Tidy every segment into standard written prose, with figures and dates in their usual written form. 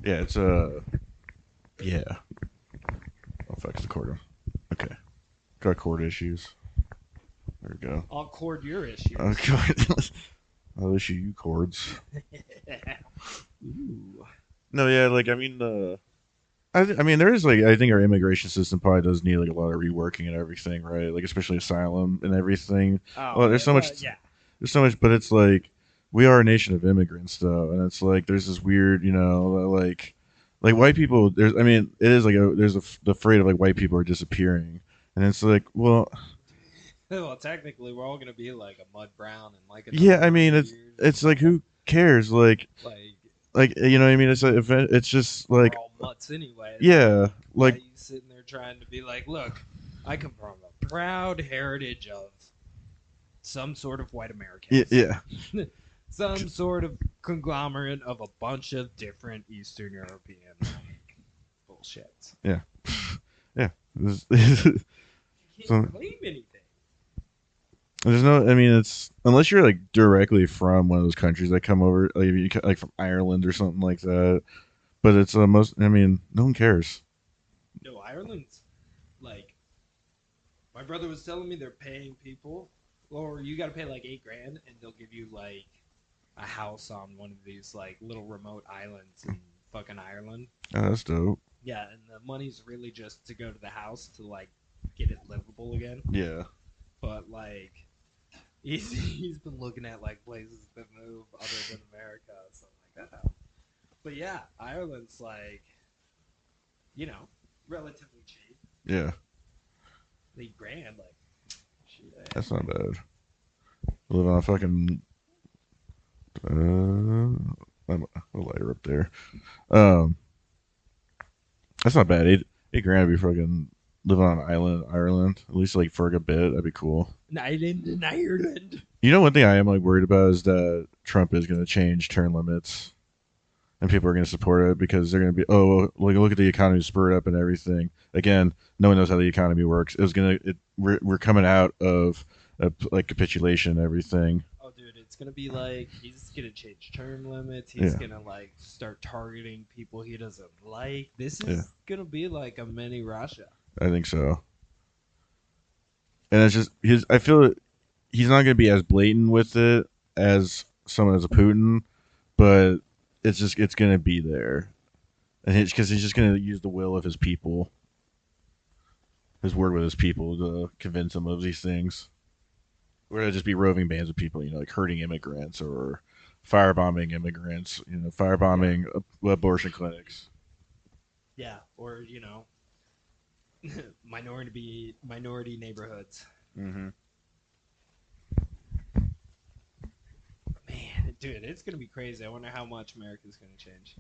Yeah, it's yeah. I'll fix the cord. Okay, got cord issues. There we go. I'll cord your issues. Okay, I'll issue you cords. Ooh. No, yeah, like I mean, I mean, there is like I think our immigration system probably does need like a lot of reworking and everything, right? Like especially asylum and everything. Oh Well, there's yeah, so much, well yeah. but it's like we are a nation of immigrants though, and it's like there's this weird, like white people. There's, I mean, it is like the afraid of like white people are disappearing, and it's like, well, Well, technically, we're all gonna be like a mud brown in like another yeah, I mean, 100 years. it's like who cares, Like like you know what I mean? It's like, it's just we're like all mutts anyways. yeah, Like, why like are you sitting there trying to be like, look, I come from a proud heritage of some sort of white yeah, Americans, yeah, some sort of conglomerate of a bunch of different Eastern European bullshits. yeah, yeah. You can't So claim anything. there's no, I mean, it's unless you're like directly from one of those countries that come over, like if you like from Ireland or something like that. But it's most, I mean, no one cares. No, Ireland's like my brother was telling me they're paying people, or you got to pay like 8 grand, and they'll give you like a house on one of these like little remote islands in fucking Ireland. Oh, that's dope. Yeah, and the money's really just to go to the house to like get it livable again. Yeah, But like he's been looking at like places to move other than America, so like that. But yeah, Ireland's like you know relatively cheap. yeah, 8 grand, like that's shit. not bad. Live on a fucking I'm a lighter up there. Um, that's not bad. Eight grand would be fucking living on an island, Ireland. At least like for a bit, that'd be cool. An island in Ireland. You know, one thing I am like worried about is that Trump is going to change term limits, and people are going to support it because they're going to be, oh, look at the economy spurred up and everything. Again, no one knows how the economy works. It was gonna, we're coming out of like capitulation and everything. Oh, dude, it's gonna be like he's gonna change term limits. He's Yeah, gonna like start targeting people he doesn't like. This yeah, is gonna be like a mini Russia. I think so. And it's just his. I feel he's not going to be as blatant with it as someone as a Putin, but it's going to be there, and it's because he's just going to use the will of his people, his word with his people to convince them of these things. Or it'll just be roving bands of people, like hurting immigrants or firebombing immigrants, Yeah, firebombing abortion clinics. yeah, or minority neighborhoods. Mm-hmm. Man, dude, it's gonna be crazy. I wonder how much America's gonna change.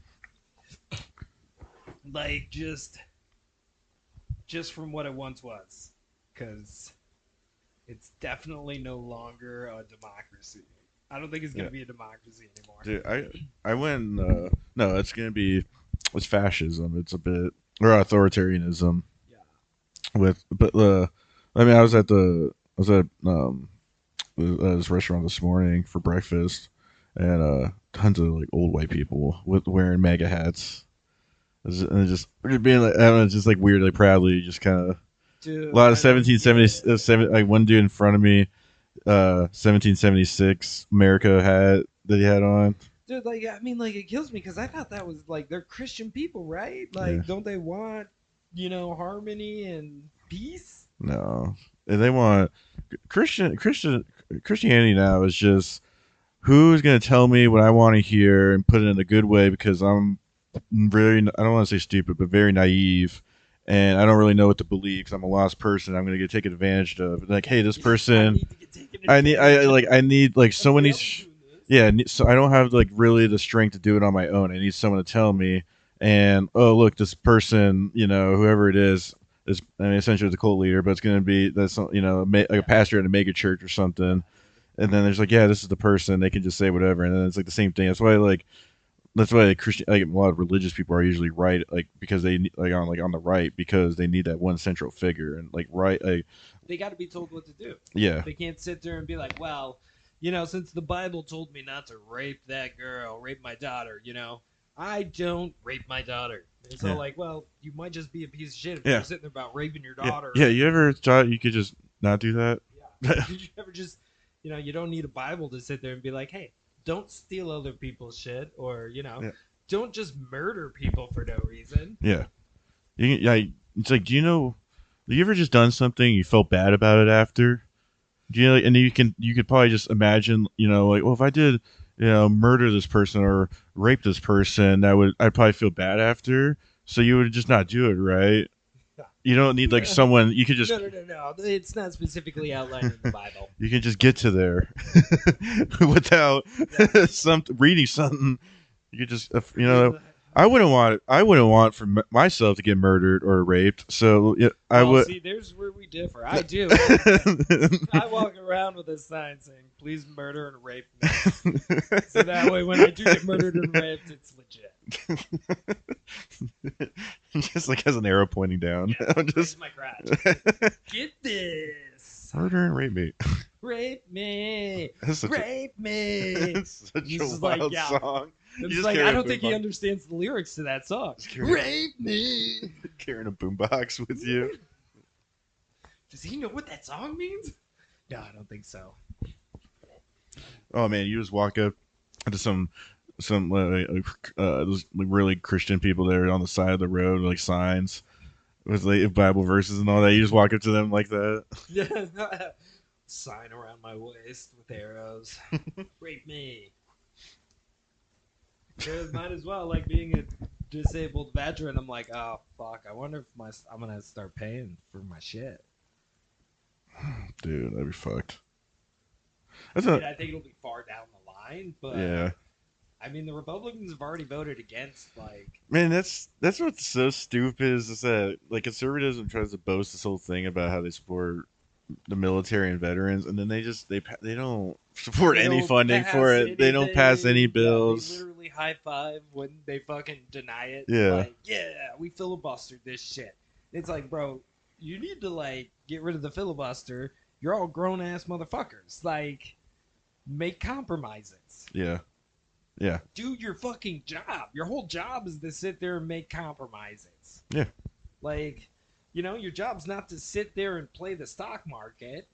Like just from what it once was, because it's definitely no longer a democracy. I don't think it's Yeah, gonna be a democracy anymore. dude, I went. No, it's gonna be it's fascism. It's a bit or authoritarianism Yeah. with, but I mean, I was at this restaurant this morning for breakfast, and tons of like old white people with wearing MAGA hats. And it's just being like, I don't know, it's just like weird, like proudly, just kind of a Dude, lot of I don't get 1770, it. like one dude in front of me, 1776 America hat that he had on. Dude, like, I mean, like, it kills me because I thought that was like they're Christian people, right? Yeah, Like, don't they want, harmony and peace? no, and they want Christianity now is just who's going to tell me what I want to hear and put it in a good way because I'm very, I don't want to say stupid, but very naive. And I don't really know what to believe because I'm a lost person. I'm going to get taken advantage of. Like, hey, this I person, need to get taken advantage of. I need like so Everybody many, else is doing this. yeah. So I don't have like really the strength to do it on my own. I need someone to tell me. And oh, look, this person, whoever it is, I mean, essentially it's a cult leader, but it's going to be that's like a Yeah. pastor at a mega church or something. And then there's like, yeah, this is the person. They can just say whatever, and then it's like the same thing. That's why like Christian, like a lot of religious people are usually right, like because they like on the right because they need that one central figure and like right, like They got to be told what to do. yeah, They can't sit there and be like, well, since the Bible told me not to rape that girl, rape my daughter, I don't rape my daughter. It's all Yeah. like, well, you might just be a piece of shit if Yeah. you're sitting there about raping your Yeah. daughter. Yeah. You ever thought you could just not do that? Yeah. Did you ever just, you don't need a Bible to sit there and be like, hey, don't steal other people's shit, or Yeah. don't just murder people for no reason. Yeah. Yeah. It's like, do you know? Have you ever just done something you felt bad about it after? Do you know? And you could probably just imagine, like, well, if I did, murder this person or rape this person, I'd probably feel bad after. So you would just not do it, right? You don't need like someone. You could just No. It's not specifically outlined in the Bible. you can just get to there without Yeah. some reading something. You could just I wouldn't want for myself to get murdered or raped. So yeah, I Well, would. see, there's where we differ. I do. I walk around with a sign saying, "Please murder and rape me." So that way, when I do get murdered and raped, it's legit. Just like has an arrow pointing down. Yeah, I'm raise just my crotch. Get this. murder and rape me. Rape me. That's such Rape me. That's such This a is like, wild yeah. song. It's just like, carry I a don't think he boombox. understands the lyrics to that song. carry- Rape me. Carrying a boombox with you. Does he know what that song means? No, I don't think so. Oh man, you just walk up to some those really Christian people there on the side of the road, like signs with like Bible verses and all that. You just walk up to them like that. Yeah, sign around my waist with arrows. Rape me. It might as well, like being a disabled veteran. I'm like, oh fuck. I wonder if I'm gonna start paying for my shit. Dude, that'd be fucked. That's I mean, a I think it'll be far down the line, but yeah. I mean, the Republicans have already voted against like. Man, that's what's so stupid is that like conservatism tries to boast this whole thing about how they support the military and veterans, and then they don't support They any don't funding for pass it. They don't pass any anything. Yeah, they bills. literally high five when they fucking deny it. Yeah. Like, yeah, we filibustered this shit. It's like, bro, you need to like get rid of the filibuster. You're all grown ass motherfuckers. Like, make compromises. Yeah, yeah, Do your fucking job. Your whole job is to sit there and make compromises. yeah. Like, your job's not to sit there and play the stock market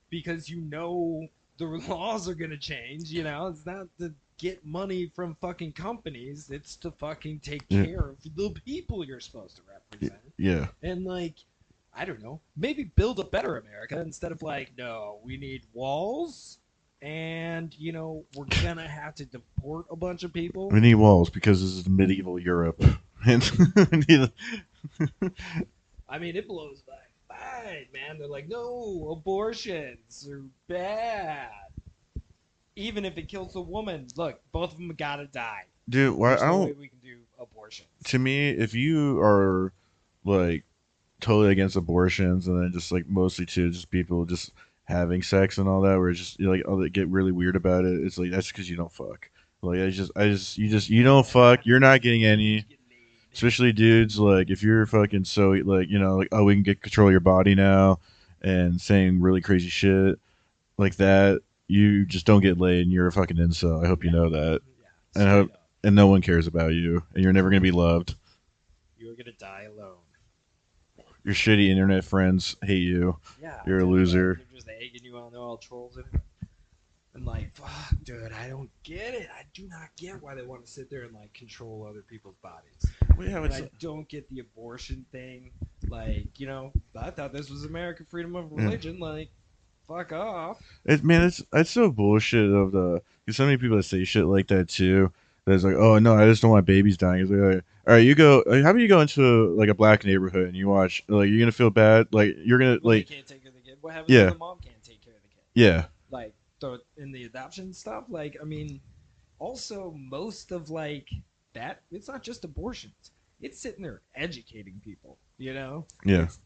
because the laws are going to change. It's not to get money from fucking companies. It's to fucking take Yeah. care of the people you're supposed to represent. Yeah, And, like, I don't know, maybe build a better America instead of like, no, we need walls and, we're going to have to deport a bunch of people. we need walls because this is medieval Europe, and we need I mean, it blows my mind, man. They're like, no, abortions are bad. Even if it kills a woman, look, both of them gotta die. dude. Why There's I no way don't? we can do abortions. To me, if you are like totally against abortions, and then just like mostly to just people just having sex and all that, where it's just like oh they get really weird about it. It's like that's because you don't fuck. Like you don't fuck. You're not getting any. Especially dudes, like if you're fucking so like like oh we can get control of your body now, and saying really crazy shit like that, you just don't get laid and you're a fucking incel. I hope you know that, Yeah, and I straight hope up. and no one cares about you, and you're never gonna be loved. You're gonna die alone. Your shitty internet friends hate you. Yeah. You're a dude, loser. Like, they're just egging you on. They're all trolls in it. And like, fuck, dude, I don't get it. I do not get why they want to sit there and like control other people's bodies. Well, yeah, And I don't get the abortion thing. Like, I thought this was American freedom of religion. Like, fuck off. man, it's so bullshit of the. Cause so many people that say shit like that too. That's like, oh no, I just don't want babies dying. It's like, all right, you go. How about you go into like a black neighborhood and you watch? Like, you're gonna feel bad. Like, you're gonna Well, like, they can't take care of the kid. What happens yeah, when the mom can't take care of the kid? yeah, Like, in the adoption stuff, like, I mean, also most of like that, it's not just abortions. It's sitting there educating people, yeah, It's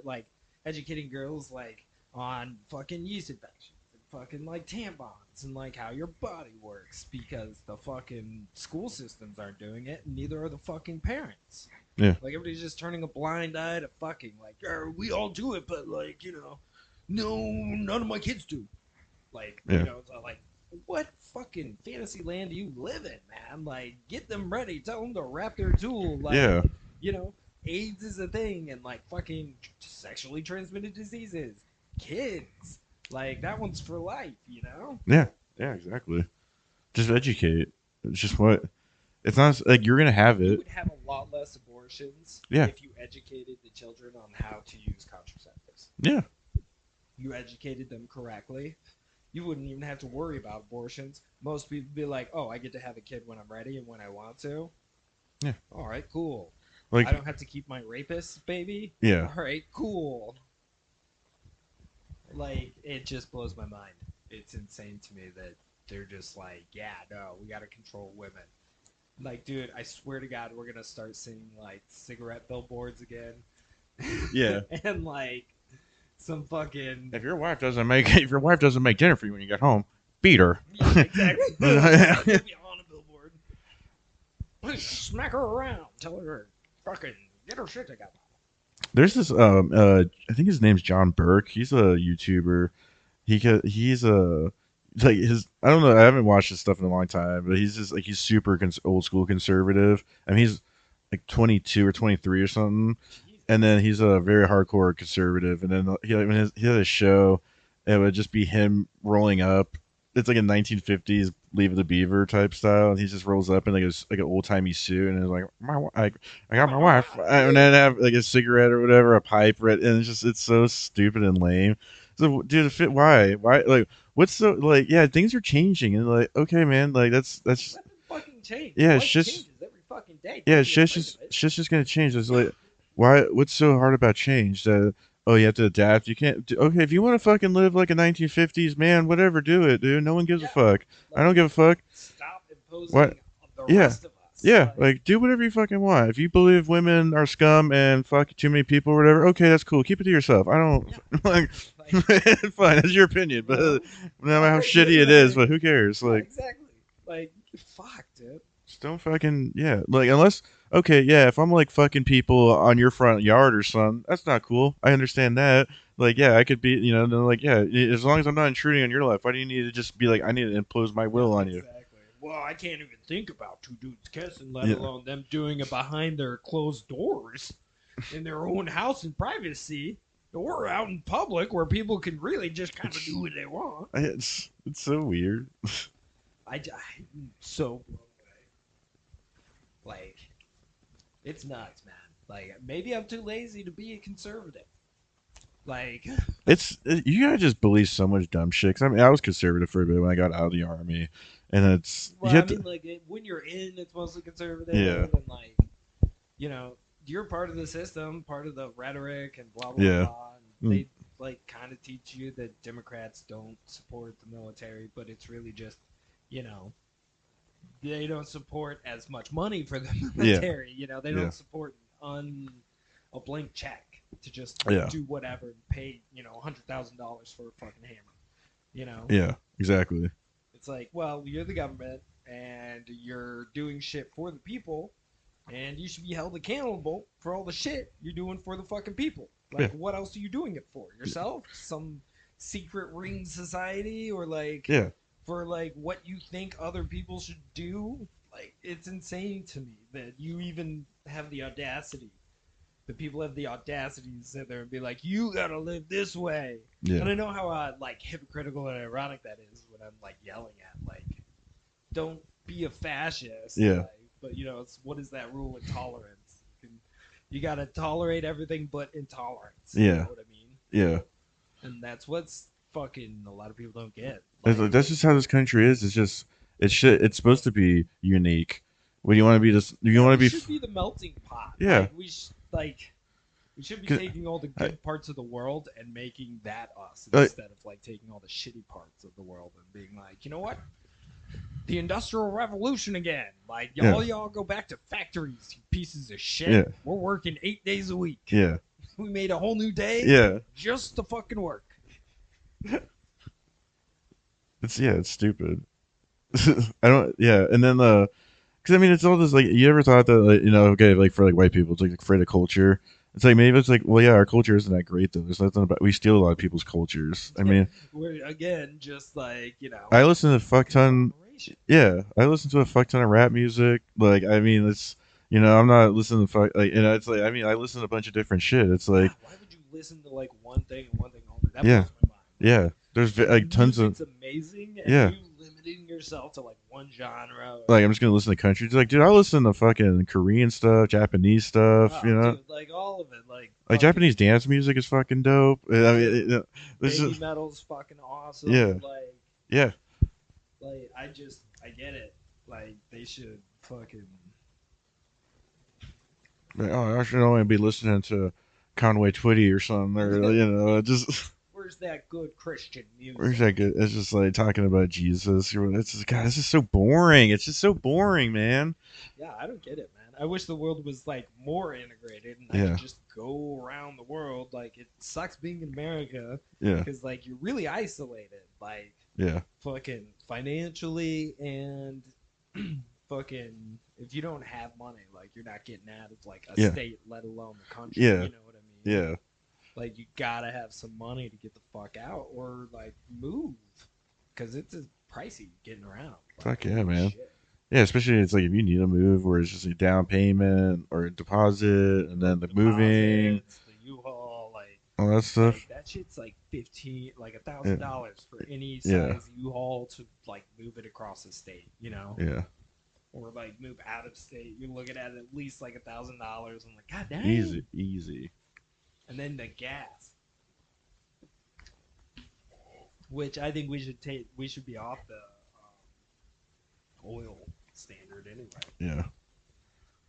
like educating girls like on fucking yeast infections and fucking like tampons and like how your body works because the fucking school systems aren't doing it and neither are the fucking parents. Yeah. Like everybody's just turning a blind eye to fucking like, we all do it, but like, no, none of my kids do. Like, Yeah. it's like, what fucking fantasy land do you live in, man? Like, get them ready. Tell them to wrap their tool. Like, Yeah, you know, AIDS is a thing, and like fucking sexually transmitted diseases, kids. Like that one's for life, you know. yeah, yeah, exactly. Just educate. It's just what it's not like you're gonna have You it. would have a lot less abortions Yeah, if you educated the children on how to use contraceptives. yeah, You educated them correctly. You wouldn't even have to worry about abortions. Most people would be like, "Oh, I get to have a kid when I'm ready and when I want to." yeah. All right, cool. I Like, don't have to keep my rapist baby. yeah, All right, cool. Like it just blows my mind. It's insane to me that they're just like, yeah, no, we got to control women. Like, dude, I swear to God, we're gonna start seeing like cigarette billboards again, yeah. and like some fucking If your wife doesn't make dinner for you when you get home, beat her. yeah, exactly. Like, you'll be on a billboard. Please smack her around. Tell her fucking get her shit together. There's this I think his name's John Burke. He's a YouTuber. He's a like his I don't know. I haven't watched his stuff in a long time, but he's just like he's super old school conservative. I mean, he's like 22 or 23 or something, and Jesus. then he's a very hardcore conservative. And then he had a show, it would just be him rolling up. It's like a 1950s Leave of the Beaver type style, and he just rolls up in like an old timey suit, and is like I got my My wife, wife. and then have like a cigarette or whatever, a pipe, right? And it's so stupid and lame. So, dude, why, like, what's so like? Yeah, things are changing, and like, okay, man, like that's just, Let them fucking change. yeah, Life changes every fucking day. yeah, Don't be afraid of it. shit's just gonna change. It's like, why? What's so hard about change? That oh, you have to adapt. You can't. Okay, if you want to fucking live like a 1950s man, whatever, do it, dude. No one gives a Yeah, fuck. I don't like give a fuck. stop What? imposing on the Yeah, rest of us. yeah. Like, Like, do whatever you fucking want. If you believe women are scum and fuck too many people or whatever, okay, that's cool. Keep it to yourself. I don't yeah, like. like Fine, that's your opinion, you but know, no matter all how right, dude. shitty it is, but who cares? Yeah, Like, exactly. Like, fuck, dude. just don't fucking yeah. Like unless okay, yeah, if I'm like fucking people on your front yard or something, that's not cool. I understand that. Like yeah, I could be then like yeah, as long as I'm not intruding on your life, why do you need to just be like I need to impose my Yeah, will on you? exactly. Well, I can't even think about two dudes kissing, let Yeah, alone them doing it behind their closed doors in their own house in privacy. Or out in public where people can really just kind of do what they want. it's so weird. I'm so blown away. Like, it's nuts, man. Like, maybe I'm too lazy to be a conservative. Like, You gotta just believe so much dumb shit. 'Cause I mean, I was conservative for a bit when I got out of the army, and you well, I have to mean, like, when you're in, it's mostly yeah conservative, and, like, you know, you're part of the system, part of the rhetoric, and blah, blah, yeah blah. And mm, they, like, kind of teach you that Democrats don't support the military, but it's really just, you know, they don't support as much money for the yeah military. You know, they yeah don't support a blank check to just yeah do whatever and pay $100,000 for a fucking hammer. You know, yeah exactly it's like, well, you're the government and you're doing shit for the people, and you should be held accountable for all the shit you're doing for the fucking people. yeah Like, what else are you doing it for? Yourself? Some secret ring society, or like yeah. for like what you think other people should do? Like, it's insane to me that you even have the audacity. That people have the audacity to sit there and be like, "You gotta live this way." Yeah. And I know how like hypocritical and ironic that is when I'm like yelling at like, "Don't be a fascist." Yeah. Like, but it's what is that rule with tolerance? You gotta tolerate everything but intolerance. You know Yeah. what I mean? Yeah. And that's what's fucking a lot of people don't get. Like, That's just how this country is. It's just it's shit. It's supposed to be unique. When you want to be this, you yeah, want to we be. should be the melting pot. Yeah. We should be 'Cause taking all the I, good parts of the world and making that us I, instead of like taking all the shitty parts of the world and being like, you know what? The Industrial Revolution again. Like, yeah. y'all go back to factories, you pieces of shit. Yeah. We're working 8 days a week. Yeah. We made a whole new day Yeah. just to fucking work. It's stupid. I don't. Yeah. And then because I mean, it's all this like you ever thought that like okay like for like white people it's like afraid of culture. It's like maybe it's like, well, yeah, our culture isn't that great though. There's nothing about we steal a lot of people's cultures. I mean, We're again just like I listen to a a fuck ton. conglomeration. Yeah, I listen to a fuck ton of rap music. Like, I mean, it's I'm not listening to fuck like it's like I mean, I listen to a bunch of different shit. It's Yeah, like, why would you listen to like one thing and one thing only? That yeah, blows my mind. yeah. There's Like like tons of music's amazing, and yeah. you limiting yourself to like one genre. Like I'm just gonna listen to country. It's like, dude, I listen to fucking Korean stuff, Japanese stuff. Oh, dude, like all of it, like Like fucking Japanese dance music is fucking dope. I mean, dude, there's baby just metal's fucking awesome. yeah, yeah. I get it. Like they should fucking Like, oh, I should only be listening to Conway Twitty or something, or just where's that good Christian where's music? that good? It's just like talking about Jesus. It's just God. It's just so boring. It's just so boring, man. Yeah, I don't get it, man. I wish the world was like more integrated and I could Yeah, just go around the world. Like it sucks being in America yeah, because like you're really isolated, like yeah, fucking financially and fucking if you don't have money, like you're not getting out of like a yeah, state, let alone the country. yeah, You know what I mean? yeah. Like you gotta have some money to get the fuck out or like move because it's pricey getting around. Like Fuck yeah, holy man. shit. Yeah, especially it's like if you need a move where it's just a down payment or a deposit and then the moving, Deposits, the U-Haul, all that like stuff. that shit's like 15, like a thousand Yeah, dollars for any yeah, size U-Haul to like move it across the state, you know, yeah. or like move out of state. You're looking at least like $1,000. I'm like, God dang! Easy, easy. And then the gas, which I think we should take, we should be off the oil standard anyway. Yeah.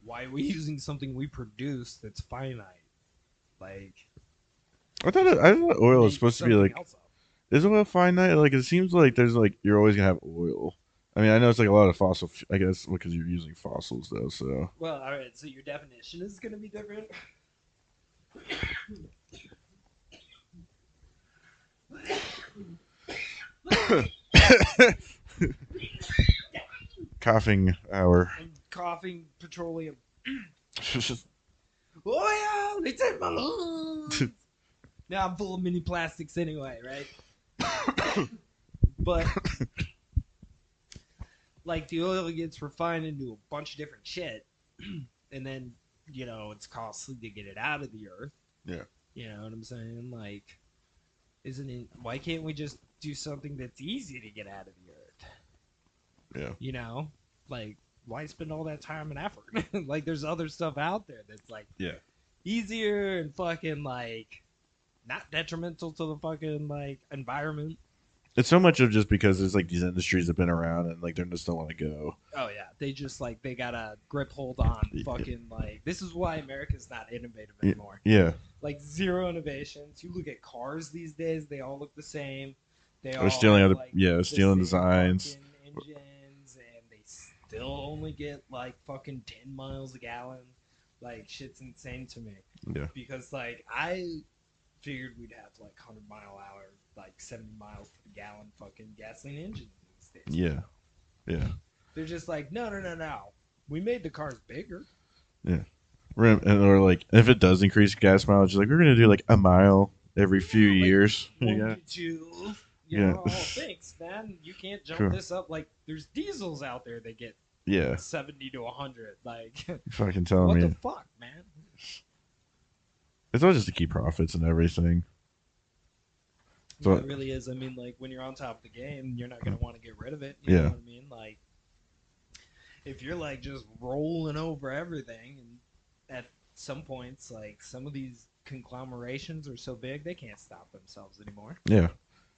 Why are we using something we produce that's finite? Like, I thought oil is make supposed to be something like else up. is oil finite? Like it seems like there's like you're always gonna have oil. I mean, I know it's like a lot of I guess because you're using fossils though. So Well, all right. So your definition is going to be different. coughing hour. I'm coughing petroleum. Oil, it's in my lungs. Now I'm full of mini plastics anyway, right? But like the oil gets refined into a bunch of different shit, and then it's costly to get it out of the earth. Yeah. You know what I'm saying? Like, isn't it? Why can't we just do something that's easy to get out of the earth? Yeah. You know, like why spend all that time and effort? Like, there's other stuff out there that's like Yeah. easier and fucking like not detrimental to the fucking like environment. It's so much of just because there's like these industries have been around and like they just don't want to go. Oh yeah, they just like they got a grip hold on fucking like this is why America's not innovative anymore. Yeah. Like zero innovations. You look at cars these days; they all look the same. They Or all stealing have other like the stealing same designs. fucking engines, and they still only get like fucking 10 miles a gallon. Like shit's insane to me Yeah. because like I figured we'd have like 100-mile-hour, like 70 miles per gallon fucking gasoline engines these days. Yeah. Yeah. They're just like, no, no, no, no. We made the cars bigger. Yeah. Or like if it does increase gas mileage, like we're gonna do like a mile every few Like years. one Yeah. to two. Yeah. Oh, thanks, man. You can't jump Sure. this up. Like, there's diesels out there that get Yeah. 70 to 100. Like, You fucking telling what me. the fuck, man? It's all just to keep profits and everything. So Yeah, it really is. I mean, like, when you're on top of the game, you're not going to want to get rid of it. You Yeah. know what I mean? Like, if you're, like, just rolling over everything, and at some points, like, some of these conglomerations are so big, they can't stop themselves anymore. yeah.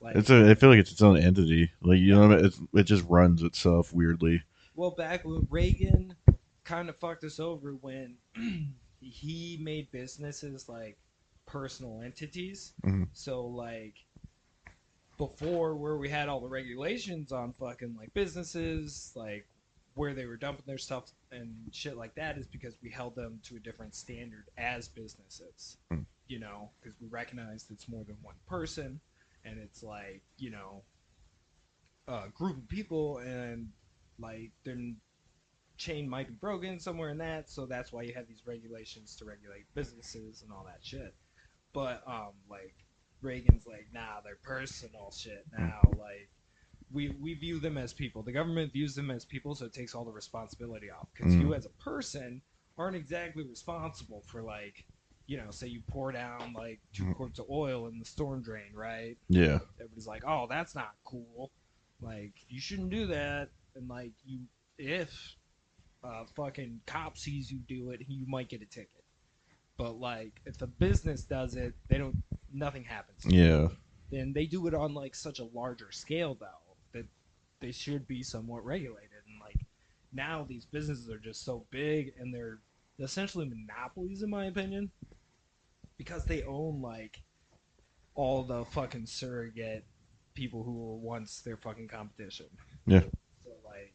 Like, I feel like it's its own entity. Like it just runs itself weirdly. well, back when Reagan kind of fucked us over when he made businesses like personal entities. Hmm. So like before where we had all the regulations on fucking like businesses, like where they were dumping their stuff and shit like that is because we held them to a different standard as businesses. Mm. You know, because we recognized it's more than one person and it's like, a group of people and like they're chain might be broken somewhere in that, so that's why you have these regulations to regulate businesses and all that shit. But like Reagan's like, nah, they're personal shit Mm. now. Like we view them as people. The government views them as people, so it takes all the responsibility off. Because Mm. you as a person aren't exactly responsible for like, say you pour down like two Mm. quarts of oil in the storm drain, right? Yeah. Everybody's like, oh, that's not cool. Like you shouldn't do that. And like if fucking cop sees you do it, you might get a ticket. But like if the business does it, they don't. Nothing happens to you. Yeah. And they do it on like such a larger scale though that they should be somewhat regulated. And like now these businesses are just so big and they're essentially monopolies in my opinion because they own like all the fucking surrogate people who were once their fucking competition. Yeah. So like,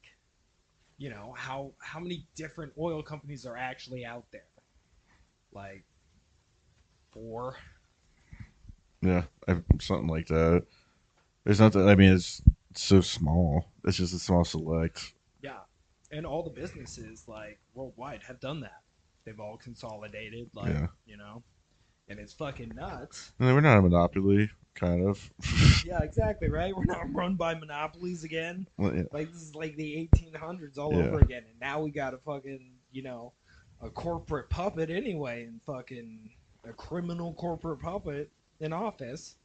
how many different oil companies are actually out there? Like four. Yeah. Something like that. There's not that. I mean, it's so small. It's just a small select. Yeah. And all the businesses like worldwide have done that. They've all consolidated, like, Yeah. and it's fucking nuts. And we're not a monopoly, kind of. Yeah, exactly, right? We're not run by monopolies again. Well, yeah. Like this is like the 1800s all Yeah. over again, and now we got a fucking, a corporate puppet anyway, and fucking a criminal corporate puppet in office,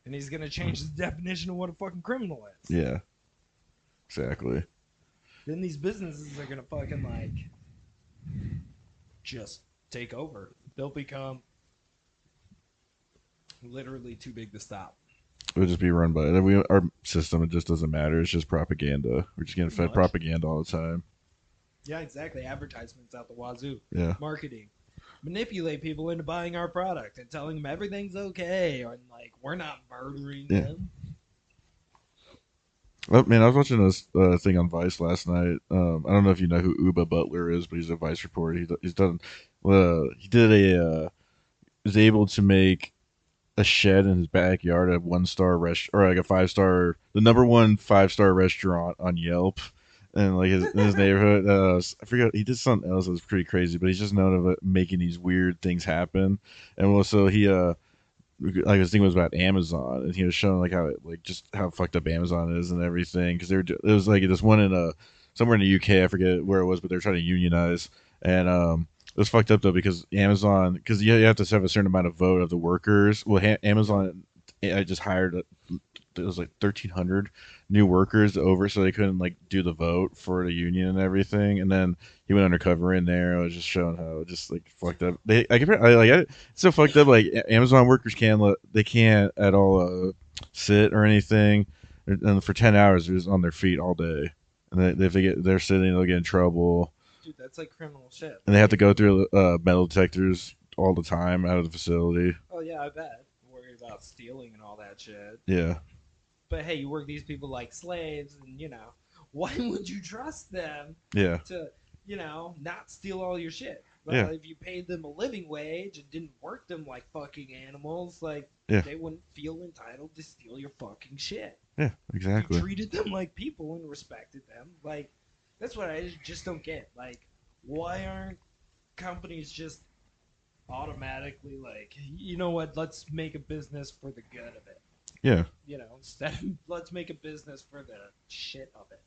and he's gonna change the definition of what a fucking criminal is. Yeah. Exactly. Then these businesses are gonna fucking like just take over. They'll become literally too big to stop. It would just be run by our system. It just doesn't matter. It's just propaganda. We're just getting Pretty fed much. propaganda all the time. Yeah, exactly. Advertisements out the wazoo. Yeah. Marketing. Manipulate people into buying our product and telling them everything's okay and like we're not murdering Yeah. them. Oh man, I was watching this thing on Vice last night. I don't know if you know who Uba Butler is, but he's a Vice reporter. He's done. He did was able to make a shed in his backyard at 1 star rest or like a 5 star, the number one 5 star restaurant on Yelp, and like in his neighborhood. I forget he did something else that was pretty crazy, but he's just known of making these weird things happen. And also he like his thing was about Amazon, and he was showing like just how fucked up Amazon is and everything. Because it was like this one in somewhere in the UK, I forget where it was, but they're trying to unionize, and it was fucked up though because Amazon, because you have to have a certain amount of vote of the workers. Well, Amazon, I just hired it was like 1,300 new workers over, so they couldn't like do the vote for the union and everything. And then he went undercover in there. I was just showing how just like fucked up. It's so fucked up. Like Amazon workers they can't at all sit or anything, and for 10 hours they're just on their feet all day. And if they're sitting, they'll get in trouble. Dude, that's like criminal shit. And they have to go through metal detectors all the time out of the facility. Oh yeah, I bet. Worried about stealing and all that shit. Yeah, But hey, you work these people like slaves and why would you trust them yeah, to, not steal all your shit? But yeah, if you paid them a living wage and didn't work them like fucking animals, like yeah, they wouldn't feel entitled to steal your fucking shit. yeah, If you exactly. treated them like people and respected them, like that's what I just don't get. Like, why aren't companies just automatically like, you know what? Let's make a business for the good of it. Yeah, Instead of let's make a business for the shit of it.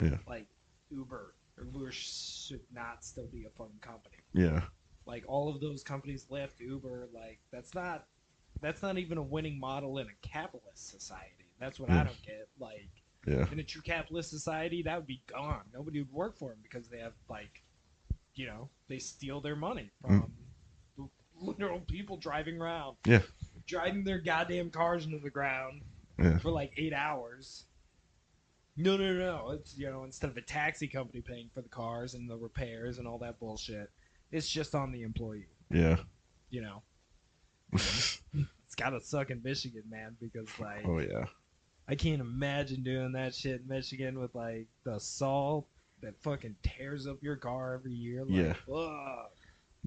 yeah, Like Uber. Uber should not still be a fucking company. yeah, Like all of those companies left Uber. Like that's not even a winning model in a capitalist society. That's what I yeah, don't get. Like yeah, in a true capitalist society, that would be gone. Nobody would work for them because they have like, they steal their money mm, from literal people driving around, yeah, driving their goddamn cars into the ground yeah, for like 8 hours. No, no, no. It's instead of a taxi company paying for the cars and the repairs and all that bullshit, it's just on the employee. yeah. You know, it's gotta suck in Michigan, man, because like Oh yeah, I can't imagine doing that shit in Michigan with like the salt that fucking tears up your car every year. yeah. Like, fuck.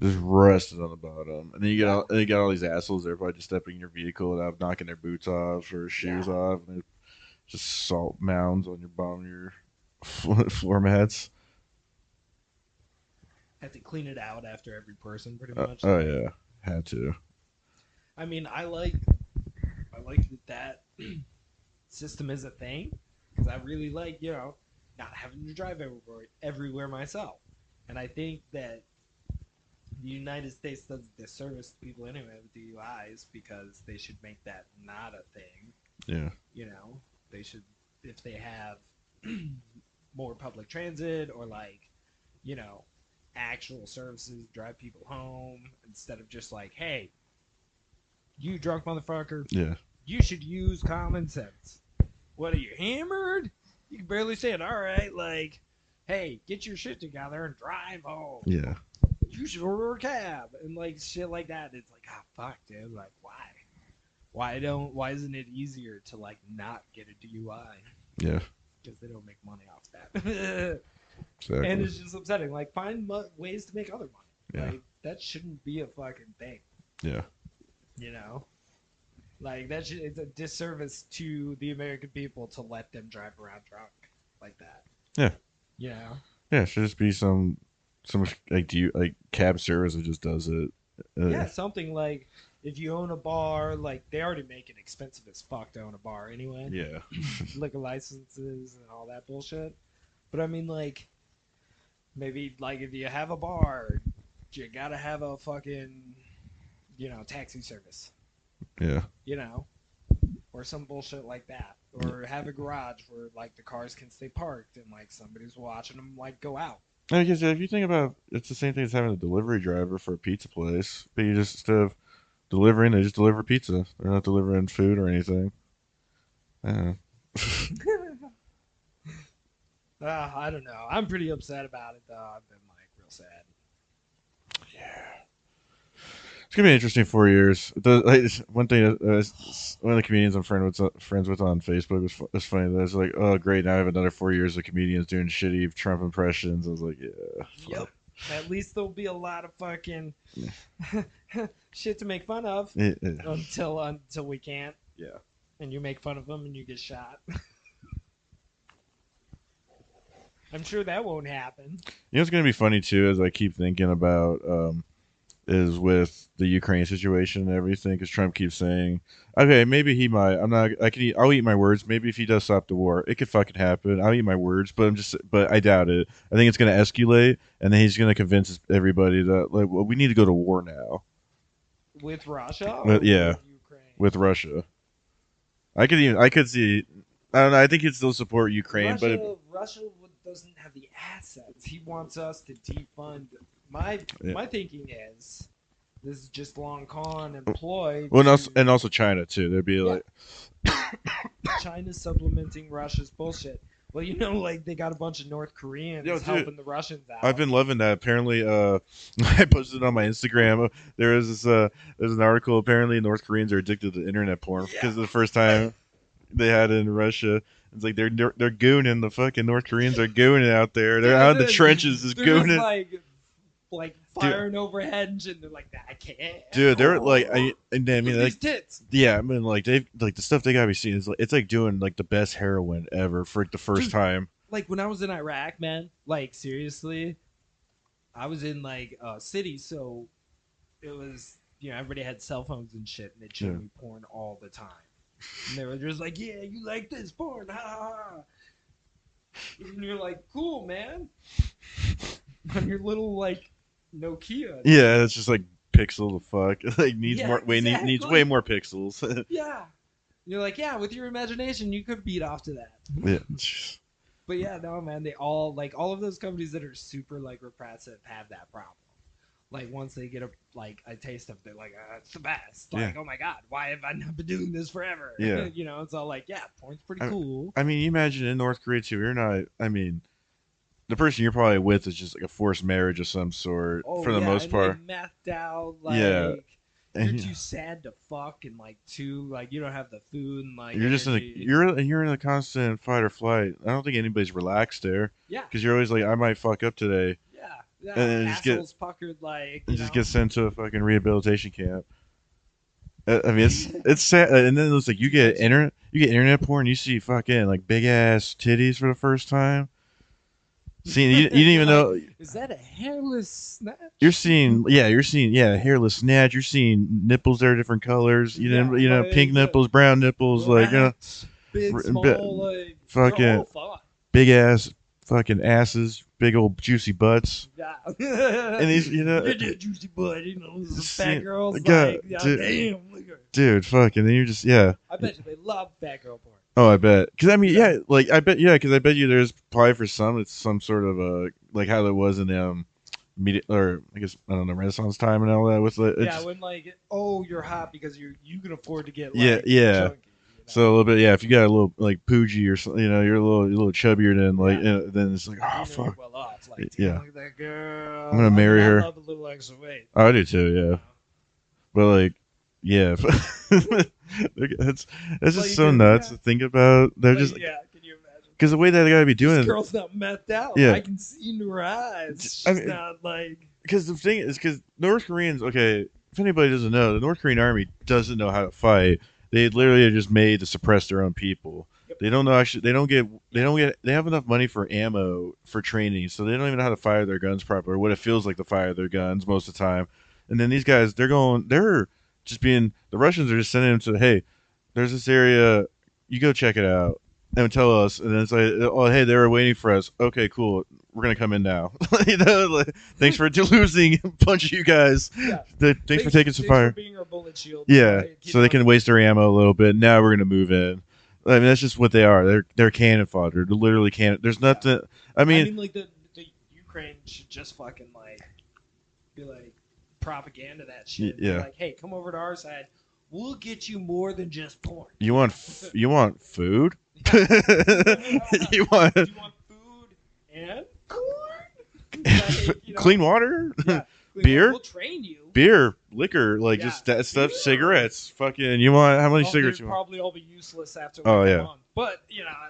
Just rusted on the bottom, and then Yeah, you got all these assholes there probably just stepping in your vehicle without knocking their boots off or shoes yeah. off, and just salt mounds on your bottom of your floor mats. Have to clean it out after every person, pretty much. Oh Like, yeah, had to. I mean, I like that system is a thing because I really like not having to drive everywhere myself, and I think that the United States does a disservice to people anyway with DUIs because they should make that not a thing. Yeah, They should if they have more public transit or like you know actual services drive people home instead of just like, hey, you drunk motherfucker, yeah, you should use common sense. What are you hammered? You can barely say it. All right, like, hey, get your shit together and drive home. yeah, You should order a cab and like shit like that. It's like, ah, fuck, dude. Like, why? Why isn't it easier to like not get a DUI? yeah. Because they don't make money off that. And Exactly. it's just upsetting. Like, find ways to make other money. Yeah, Like, that shouldn't be a fucking thing. yeah, You know? Like, it's a disservice to the American people to let them drive around drunk like that. yeah, You know? yeah. Should just be some like do you like cab service that just does it. Yeah, something like if you own a bar, like, they already make it expensive as fuck to own a bar anyway. Yeah, Liquor licenses and all that bullshit. But I mean, like, maybe, like, if you have a bar, you gotta have a fucking, taxi service. yeah. you know, or some bullshit like that, or have a garage where like the cars can stay parked and like somebody's watching them like go out. No, because if you think about it's the same thing as having a delivery driver for a pizza place, but you just instead of delivering, they just deliver pizza. They're not delivering food or anything. Yeah. I don't know. I'm pretty upset about it though. I've been like real sad. It's gonna be an interesting 4 years. One thing, one of the comedians I'm friends with on Facebook was funny. That was like, oh great, now I have another 4 years of comedians doing shitty Trump impressions. I was like, yeah, Yep. At least there'll be a lot of fucking shit to make fun of yeah, until we can't, yeah. and you make fun of them and you get shot. I'm sure that won't happen. You know what's gonna be funny too, as I keep thinking about is with the Ukraine situation and everything, because Trump keeps saying, okay, maybe he might. I'm not. I'll eat my words. Maybe if he does stop the war, it could fucking happen. I'll eat my words, but I doubt it. I think it's gonna escalate, and then he's gonna convince everybody that like, well, we need to go to war now. With Russia or But yeah, with Ukraine? with Russia, I could see. I don't know. I think he'd still support Ukraine, but Russia doesn't have the assets. He wants us to defund. My yeah. my thinking is this is just long con employed. Well, and also China too. There'd be Yeah. like, China's supplementing Russia's bullshit. Well, like they got a bunch of North Koreans Yo, dude, helping the Russians out. I've been loving that. Apparently, I posted it on my Instagram. There is there's an article. Apparently, North Koreans are addicted to internet porn because the first time they had it in Russia. It's like they're gooning. The fucking North Koreans are gooning out there. They're out in the trenches, just they're just gooning. like firing overhead and shit. They're like, I can't. Dude, they're like, I mean, Look at like, these tits. yeah, I mean, like they've like the stuff they gotta be seeing is like it's like doing like the best heroin ever for the first Dude. time. Like when I was in Iraq, man. Like seriously, I was in like a city, so it was everybody had cell phones and shit, and they'd show Yeah. me porn all the time. And they were just like, "Yeah, you like this porn, ha ha ha." And you're like, "Cool, man." On your little like Nokia. Yeah, it's just like pixel the fuck. Like needs Yeah, more. Wait, needs exactly. way more pixels. Yeah. You're like, yeah, with your imagination, you could beat off to that. Yeah. But yeah, no, man, they all of those companies that are super like repressive have that problem. Like once they get a taste of it, they're like, it's the best. Like, Yeah. oh my god, why have I not been doing this forever? Yeah. It's all like, yeah, porn's pretty cool. I mean, you imagine in North Korea too. You're not. I mean, the person you're probably with is just like a forced marriage of some sort Oh, for the yeah, most and part. they methed out, like Yeah. you're And too sad to fuck, and like too like you don't have the food and like you're just in a, energy. you're in a constant fight or flight. I don't think anybody's relaxed there Yeah, because you're always like, I might fuck up today, yeah, yeah. and then Assholes puckered like and just get sent to a fucking rehabilitation camp. I mean, it's sad. And then it's like you get internet porn. You see fucking like big ass titties for the first time. Seeing you didn't You're even like, know. is that a hairless You're snatch? seeing, yeah, you're seeing, yeah, hairless snatch. You're seeing nipples that are different colors. Yeah, Pink like nipples, brown nipples, like relaxed, big, small, b- like they're fucking all fun. big ass, fucking asses, big old juicy butts, Yeah. and these, Look at that juicy butt, the just fat seeing, girls God, like, yeah, dude, damn, look at her. dude, fucking, then you're just, yeah. I bet you they love fat girl porn. Oh, I bet. Because I mean, Yeah. yeah, like I bet, yeah, because I bet you there's probably for some it's some sort of a like how there was in media or I guess I don't know Renaissance time and all that with it Yeah, just when like, oh, you're hot because you can afford to get yeah like yeah. chunky. So a little bit, yeah. If you got a little like Poogie or something, you're a little chubbier than like, Yeah. then it's like, oh You know you're fuck, well off. Like, damn, yeah, look at that I'm gonna girl. I mean, marry I her. love a little extra weight. Oh, I do too, You yeah. know, But like, yeah, that's just like, so nuts yeah, to think about. They're like, just yeah. Can you imagine? because the way that they gotta be This doing it, girl's not methed out. yeah. I can see into her eyes. I She's mean, not like. because the thing is, because North Koreans, okay, if anybody doesn't know, the North Korean army doesn't know how to fight. They literally are just made to suppress their own people. Yep. They don't know actually. They have enough money for ammo for training, so they don't even know how to fire their guns properly, or what it feels like to fire their guns most of the time. And then these guys, they're just being. The Russians are just sending them to, hey, there's this area, you go check it out and tell us. And then it's like, oh, hey, they were waiting for us. Okay, cool. We're gonna come in now. Like, thanks for losing a bunch of you guys. Yeah. Thanks for taking some Thanks fire. for being our bullet shield. Yeah, Right? so they can waste their ammo a little bit. Now we're gonna move in. I mean, that's just what they are. They're cannon fodder. They're literally cannon. There's nothing. I I mean, mean, like the Ukraine should just fucking like be like propaganda that shit. Be yeah. like, hey, come over to our side. We'll get you more than just porn. You want food? You want Do you want food and corn? Like, clean water? yeah, Beer? We'll train you. Beer, liquor, like Yeah. just that stuff, Beer. cigarettes, fucking. You want how many Oh, cigarettes they'd you want? probably all be useless after Oh, like a yeah. month. But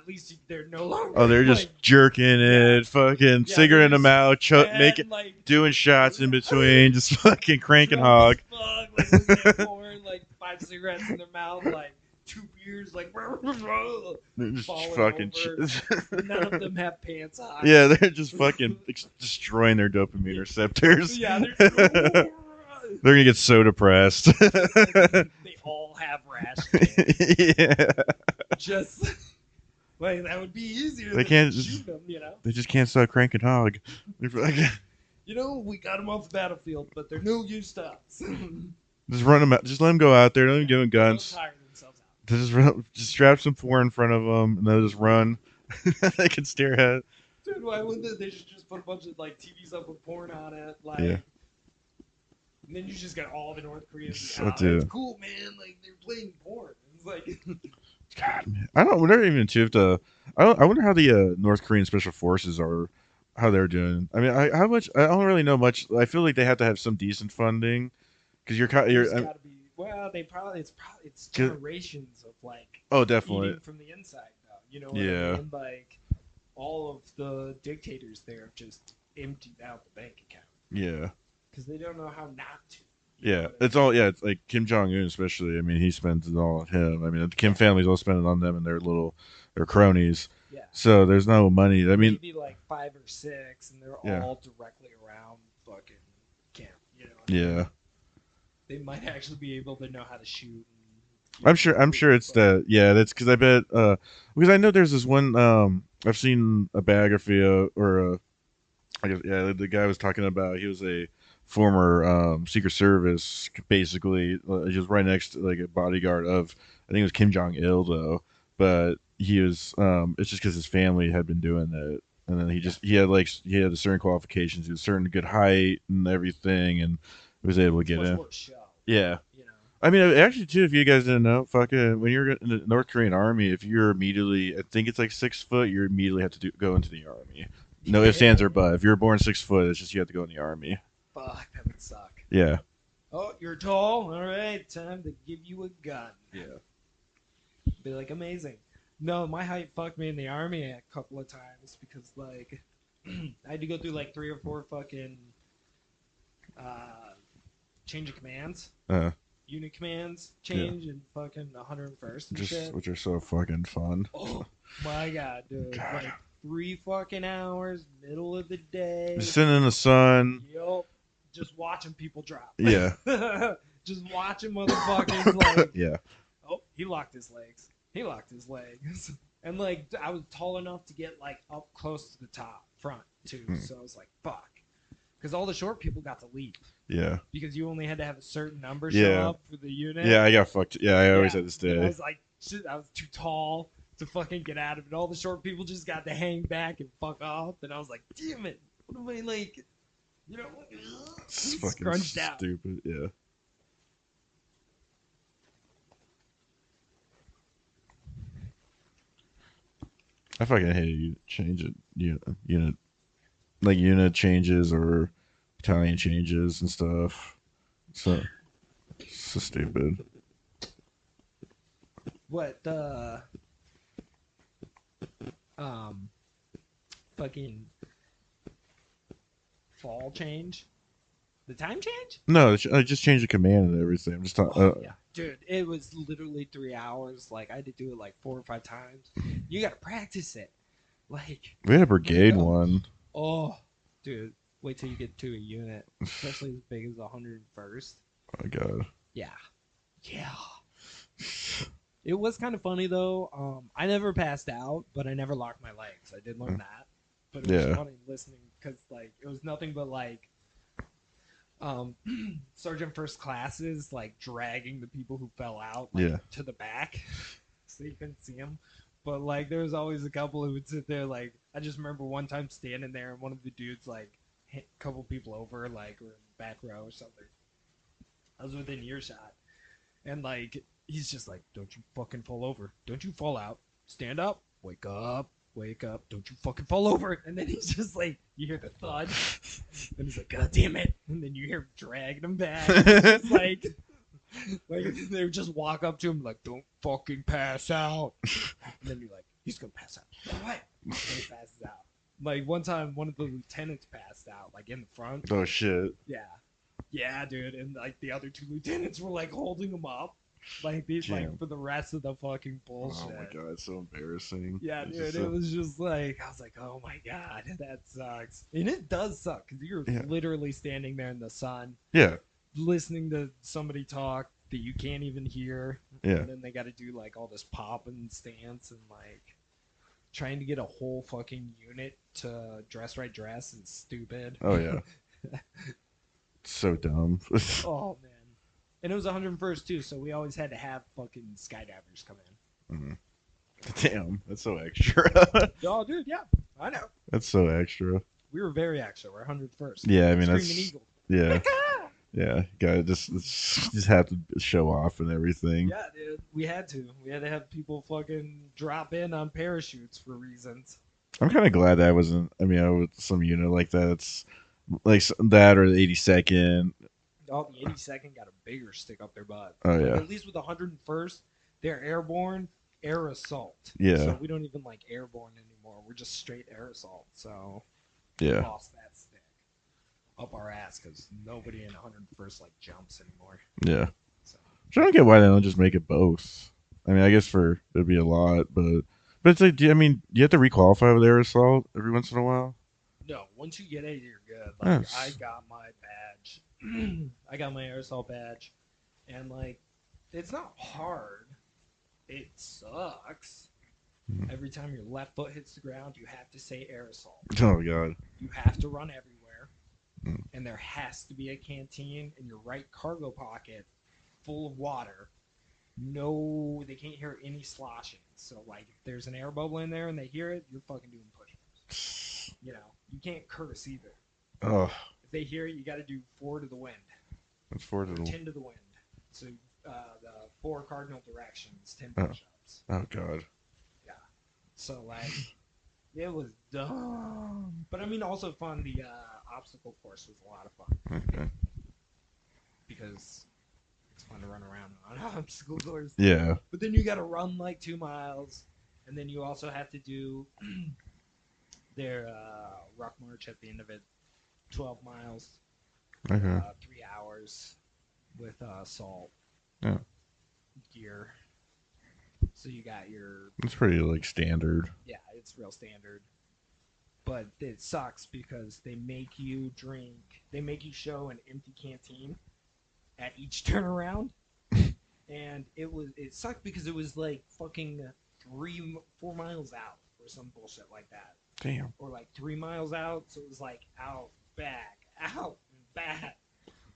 at least they're no longer. Oh, they're just like, jerking it, fucking yeah, cigarette in the mouth, and, making, like doing shots in between, just fucking cranking drunk hog. as fuck, like looking at porn, like 5 cigarettes in their mouth, like 2 beers, like They're just falling fucking. over. None of them have pants on. Yeah, they're just fucking destroying their dopamine receptors. Yeah, They're gonna get so depressed. they all have rash. Yeah. Just like that would be easier. They than can't shoot them. They just can't stop cranking hog. They're fucking- We got them off the battlefield, but they're no use to us. Just run them out. Just let them go out there. Don't even give them They'll guns. tire themselves out. Just strap some porn in front of them, and they'll just run. They can stare at. Dude, why wouldn't they should just put a bunch of like TVs up with porn on it, like. Yeah. And then you just got all the North Koreans. So, It's dude. cool, man. Like they're playing porn. It's like. God, man. I don't. We're not even too. I wonder how the North Korean special forces are. How they're doing. I mean, how much? I don't really know much. I feel like they have to have some decent funding, because you're. There's You're. gotta be. Well, it's generations of like Oh, definitely. eating from the inside though. You know what Yeah. I mean? Like all of the dictators there just emptied out the bank account Yeah. because they don't know how not to. Yeah, it's all. Yeah, it's like Kim Jong Un, especially. I mean, he spends it all on him. I mean, the Kim family's all spending on them and their cronies. Yeah. So there's no money. I mean, maybe like 5 or 6, and they're Yeah. all directly around fucking camp. You know? What I mean? yeah, They might actually be able to know how to shoot. I'm sure it's that. Yeah, that's because I bet. Because I know there's this one. I've seen a biography or I guess yeah, the guy was talking about. He was a former Secret Service, basically, just right next to like a bodyguard of. I think it was Kim Jong Il though, but he was. It's just because his family had been doing it, and then he had a certain qualifications. He was a certain good height and everything, and was able to get much in. more show. Yeah. You know. I mean, actually, too, if you guys didn't know, fucking, when you're in the North Korean army, if you're immediately, I think it's like 6 foot, you immediately have to go into the army. No ifs, ands, or but. If you're born 6 foot, it's just you have to go in the army. Fuck, that would suck. Yeah. Oh, you're tall. All right, time to give you a gun. Yeah. Be like amazing. No, my height fucked me in the army a couple of times because like I had to go through like 3 or 4 fucking change of commands, unit commands change, and fucking 101st and shit. Which are so fucking fun. Oh my god, dude! God. Like 3 fucking hours, middle of the day. Just sitting in the sun. Yup. Just watching people drop. Yeah. Just watching motherfuckers like, Yeah. oh, he locked his legs. He locked his legs. And like I was tall enough to get like up close to the top front too. So I was like, fuck. Because all the short people got to leave. Yeah. Because you only had to have a certain number show Yeah. up for the unit. Yeah, I got fucked. Yeah, I always Yeah. had to And I stay. was like, shit, I was too tall to fucking get out of it. All the short people just got to hang back and fuck off. And I was like, damn it. What am I like? You know, It's fucking scrunched out. stupid. Yeah. I fucking hate you change it. Unit like unit changes or battalion changes and stuff. So stupid. What the um fucking fall change? The time change? No, I just changed the command and everything. I'm just Yeah, dude, it was literally 3 hours. Like I had to do it like 4 or 5 times. You gotta practice it. Like, we had a brigade go. one. oh, dude, wait till you get to a unit, especially as big as 101st. Oh my god. Yeah, yeah. It was kind of funny though. I never passed out, but I never locked my legs. I did learn that, but it was Yeah. funny listening because like it was nothing but like sergeant first classes like dragging the people who fell out like, Yeah. to the back so you couldn't see them. But like there was always a couple who would sit there. Like I just remember one time standing there and one of the dudes like hit a couple people over like or in the back row or something. I was within earshot, and like he's just like, "Don't you fucking fall over! Don't you fall out! Stand up! Wake up! Wake up! Don't you fucking fall over!" And then he's just like, you hear the thud, and he's like, "God damn it!" And then you hear him dragging him back. It's just like they would just walk up to him like, "Don't fucking pass out." And then you're like, "He's gonna pass out." All right. And he passes out. Like one time, one of the lieutenants passed out, like in the front. Oh shit. Yeah, yeah, dude. And like the other 2 lieutenants were like holding him up, like these, Damn. like for the rest of the fucking bullshit. Oh my god, it's so embarrassing. Yeah, It's dude. just It was just like I was like, "Oh my god, that sucks." And it does suck because you're Yeah. literally standing there in the sun, yeah. listening to somebody talk that you can't even hear. Yeah. And then they got to do like all this pop and stance and like trying to get a whole fucking unit to dress right dress is stupid. Oh yeah. So dumb. Oh man. And it was 101st too, so we always had to have fucking skydivers come in. Mhm. Damn, that's so extra. Oh, dude, yeah, I know. That's so extra. We were very extra. We're 101st. Yeah, I mean Screaming that's Eagle. yeah, Ah! yeah. Gotta just have to show off and everything. Yeah, dude. We had to. We had to have people fucking drop in on parachutes for reasons. I'm kind of glad that wasn't. I mean, I was some unit like that. It's like that or the 82nd. Oh, the 82nd got a bigger stick up their butt. Oh Like, yeah, at least with the 101st, they're airborne, air assault. Yeah. So we don't even like airborne anymore. We're just straight air assault. So we yeah, lost that stick up our ass because nobody in 101st like jumps anymore. yeah. So Which I don't get why they don't just make it both. I mean, I guess for it'd be a lot, but it's like, I mean, you have to requalify with air assault every once in a while. no, once you get it, you're good. Like Yes. I got my badge. I got my air assault badge, and like it's not hard. It sucks. Mhm. Every time your left foot hits the ground, you have to say air assault. Oh god. You have to run everywhere, Mm. and there has to be a canteen in your right cargo pocket full of water. No, they can't hear any sloshing. So like, if there's an air bubble in there and they hear it, you're fucking doing push-ups. You know, you can't curse either. Oh, If they hear it, you got to do 4 to the wind that's four to or the. 10 to the wind. So the 4 cardinal directions, 10 Oh. push-ups. Oh god. So like, it was dumb, but I mean also fun. The obstacle course was a lot of fun Okay. because it's fun to run around on an obstacle course. Yeah. But then you got to run like 2 miles, and then you also have to do their rock march at the end of it, 12 miles, Okay. 3 hours with salt Yeah. gear. So you got your It's pretty like standard. yeah, it's real standard. but it sucks because they make you drink. They make you show an empty canteen at each turnaround, and it sucked because it was like fucking 3 4 miles out or some bullshit like that, Damn. or like 3 miles out. So it was like out back, out and back.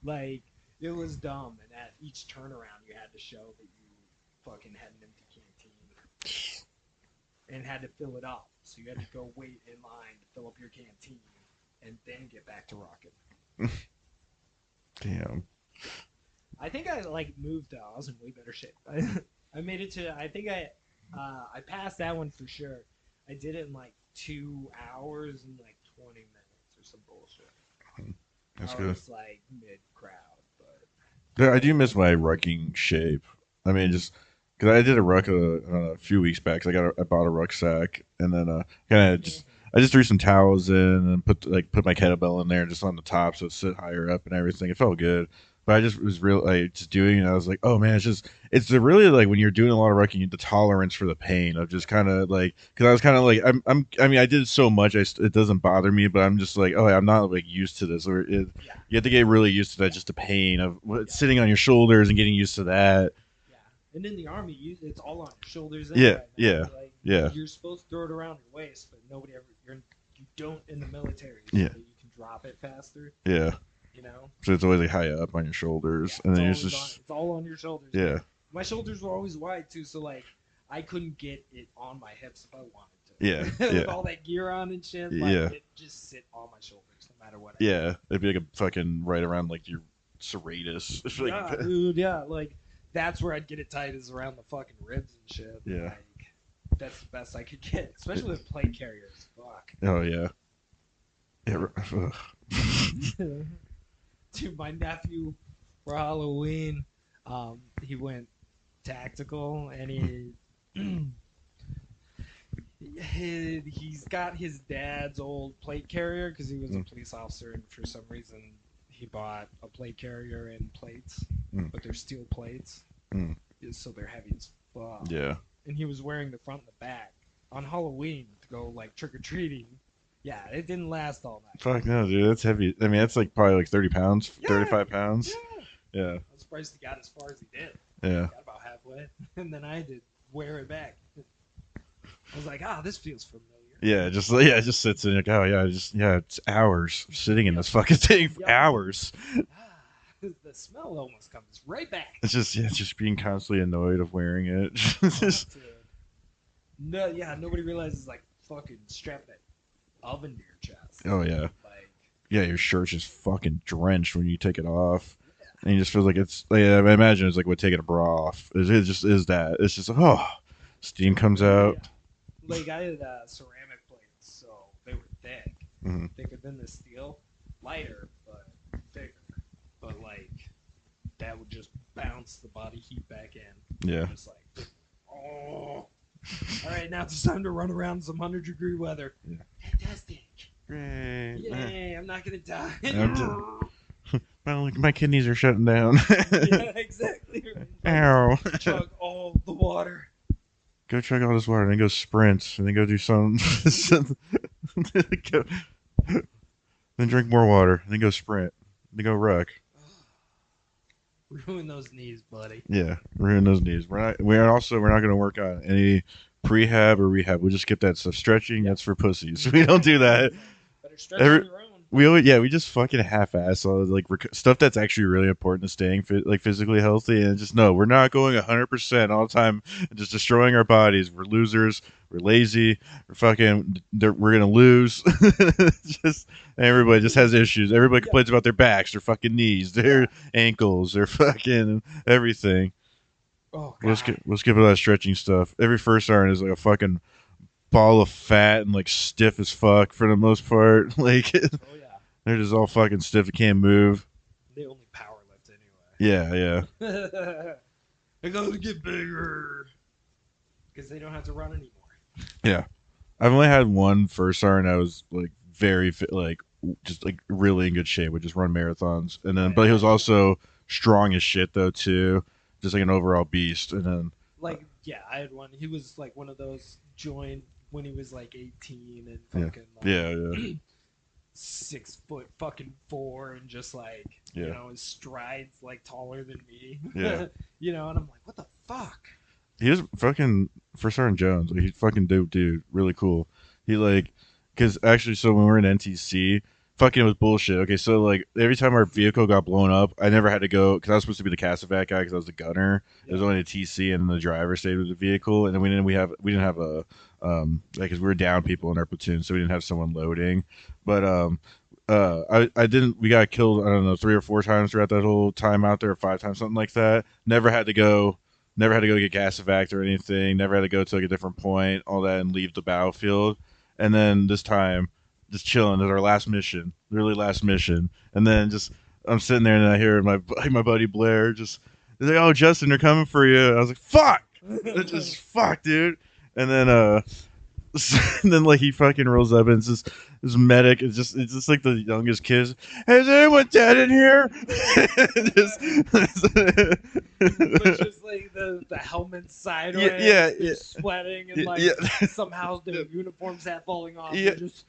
Like it was dumb, and at each turnaround you had to show that you fucking had an empty canteen and had to fill it up. So you had to go wait in line to fill up your canteen and then get back to rocking. Damn. I think I like moved though. I was in way better shape. I made it to. I think I passed that one for sure. I did it in like 2 hours and like 20 minutes or some bullshit. That's I good. was like mid crowd, but Yeah, I do miss my rucking shape. I mean, just because I did a ruck a few weeks back. 'Cause I bought a rucksack, and then kind of just I just threw some towels in and put my kettlebell in there just on the top so it sit higher up and everything. It felt good, but I just was real like just doing it. I was like, oh man, it's a really like when you're doing a lot of rucking, the tolerance for the pain of just kind of like because I was kind of like I mean I did it so much it doesn't bother me, but I'm just like oh I'm not like used to this or yeah, you have to get really used to that just the pain of yeah, sitting on your shoulders and getting used to that. yeah. And in the army, it's all on your shoulders Yeah, anyway, man. yeah, Like yeah, you're supposed to throw it around your waist, but nobody ever you don't in the military, so yeah, that you can drop it faster. yeah. You know. So it's always like high up on your Yeah, shoulders, and then it's just it's all on your shoulders, yeah, man. My shoulders were always wide too, so like I couldn't get it on my hips if I wanted yeah, to. With yeah, all that gear on and shit, like yeah, it just sit on my shoulders no matter what I did. yeah. It'd be like a fucking right around like your serratus. It's like Yeah, dude, yeah, like that's where I'd get it tight is around the fucking ribs and shit. yeah. Like that's the best I could get, especially with plate carriers. Fuck. Oh yeah, yeah. Ugh. Dude, my nephew for Halloween, he went tactical and he's got his dad's old plate carrier because he was a Mm. police officer and for some reason he bought a plate carrier and plates, Mm. but they're steel plates, Mm. so they're heavy as fuck. Yeah, And he was wearing the front and the back on Halloween to go like trick or treating. Yeah, it didn't last all night. fuck no, dude. That's heavy. I mean, that's like probably like 30 pounds, Yeah, 35 pounds. yeah. Yeah, I'm surprised he got as far as he did. yeah, Got about halfway, and then I had to wear it back. I was like, this feels familiar. yeah. It just sits in like oh yeah, it's hours sitting in this fucking thing for Yep. hours. The smell almost comes right back. It's just being constantly annoyed of wearing it. Just- Dude. No, yeah, nobody realizes like fucking strap that oven to your chest. oh yeah. Like, Yeah, your shirt's just fucking drenched when you take it off, yeah. and you just feel like it's. Like, I imagine it's like what taking a bra off. It just is that. It's just oh, steam comes out. Yeah. Like I had ceramic plates, so they were thick, Mhm. thicker than the steel, lighter but thicker. But like that would just bounce the body heat back in. Yeah, Just like, oh. All right, now it's time to run around some 100-degree weather. Yeah. Fantastic! great. Yay! I'm not gonna die. Well, my kidneys are shutting down. Yeah, exactly. Ow. Chug all the water. Go chug all this water, and then go sprint, and then go do some. Then drink more water, and then go sprint, then go ruck. Ruin those knees, buddy. Yeah, ruin those knees. We're not going to work on any prehab or rehab. We'll just skip that stuff. Stretching, that's for pussies. We don't do that. Better stretch on your own. We just fucking half-ass all like stuff that's actually really important to staying like physically healthy, and just no, we're not going 100% all the time, and just destroying our bodies. We're losers. We're lazy. We're gonna lose. Just everybody just has issues. Everybody complains about their backs, their fucking knees, their ankles, their fucking everything. Oh, We'll God. skip all that stretching stuff. Every first iron is like a fucking ball of fat and like stiff as fuck for the most part. Like Oh, yeah. they're just all fucking stiff. They can't move. They only power lift anyway. Yeah. They gotta get bigger. Because they don't have to run anymore. I've only had one first iron that was like very fit, like just like really in good shape. Would just run marathons, and then but he was also strong as shit though too, just like an overall beast. And then Like, yeah, I had one. He was like one of those joined when he was like 18 and Yeah. fucking like Yeah. 6 foot fucking 4 and just like Yeah. his strides like taller than me. Yeah. And I'm like, what the fuck? He was fucking for Sergeant Jones. Like, he's fucking dope, dude. Really cool. He like, because actually, so when we were in NTC, fucking was bullshit. Okay, so like every time our vehicle got blown up, I never had to go because I was supposed to be the Casevac guy because I was the gunner. It was Yeah. only a TC and the driver stayed with the vehicle, and then we didn't have a like because we were down people in our platoon, so we didn't have someone loading. But I didn't. We got killed. I don't know 3 or 4 times throughout that whole time out there, or 5 times, something like that. Never had to go get gas evac or anything. Never had to go to like a different point, all that, and leave the battlefield. And then this time, just chilling at our last mission, really last mission. And then just I'm sitting there and I hear my buddy Blair just he's like, "Oh, Justin, they're coming for you." And I was like, "Fuck!" Just fuck, dude. And then and then like he fucking rolls up and it's just this medic it's just like the youngest kids. Is anyone dead in here? Just, But just like the helmet sideways, yeah, they're sweating, and like yeah. somehow their uniforms have falling off. Yeah. They're just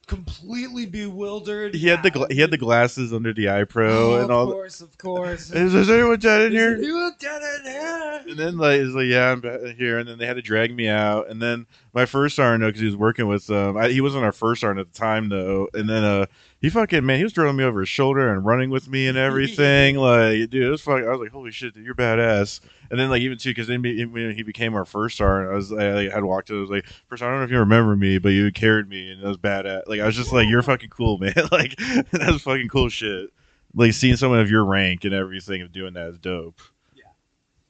completely bewildered. He had he had the glasses under the eye pro and all. Of course. Is anyone dead in here? You did it here. And then like it's like yeah I'm here, and then they had to drag me out, and then my first sergeant because he was working with he wasn't our first sergeant at the time though, and then he fucking man he was throwing me over his shoulder and running with me and everything like dude it was fucking I was like holy shit dude you're badass, and then like even too because then when he became our first sergeant I had walked to I was like first I don't know if you remember me but you carried me and it was badass like I was just like you're fucking cool man like that was fucking cool shit like seeing someone of your rank and everything of doing that is dope.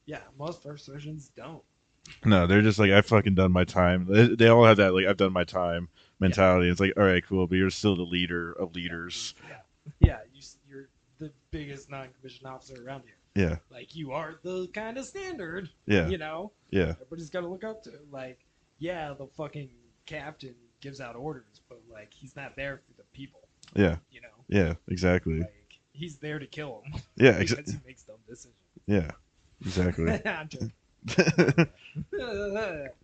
Yeah, most first sergeants don't. No, they're just like I've fucking done my time. They all have that like I've done my time mentality. It's like all right, cool, but you're still the leader of leaders. Yeah, you're the biggest non-commissioned officer around here. Yeah, Like you are the kind of standard. yeah, Yeah. Everybody's got to look up to. Like, yeah, the fucking captain gives out orders, but like he's not there for the people. yeah, You know. yeah, exactly. Like he's there to kill them. Yeah, because he makes dumb decisions. yeah, exactly. I'm joking.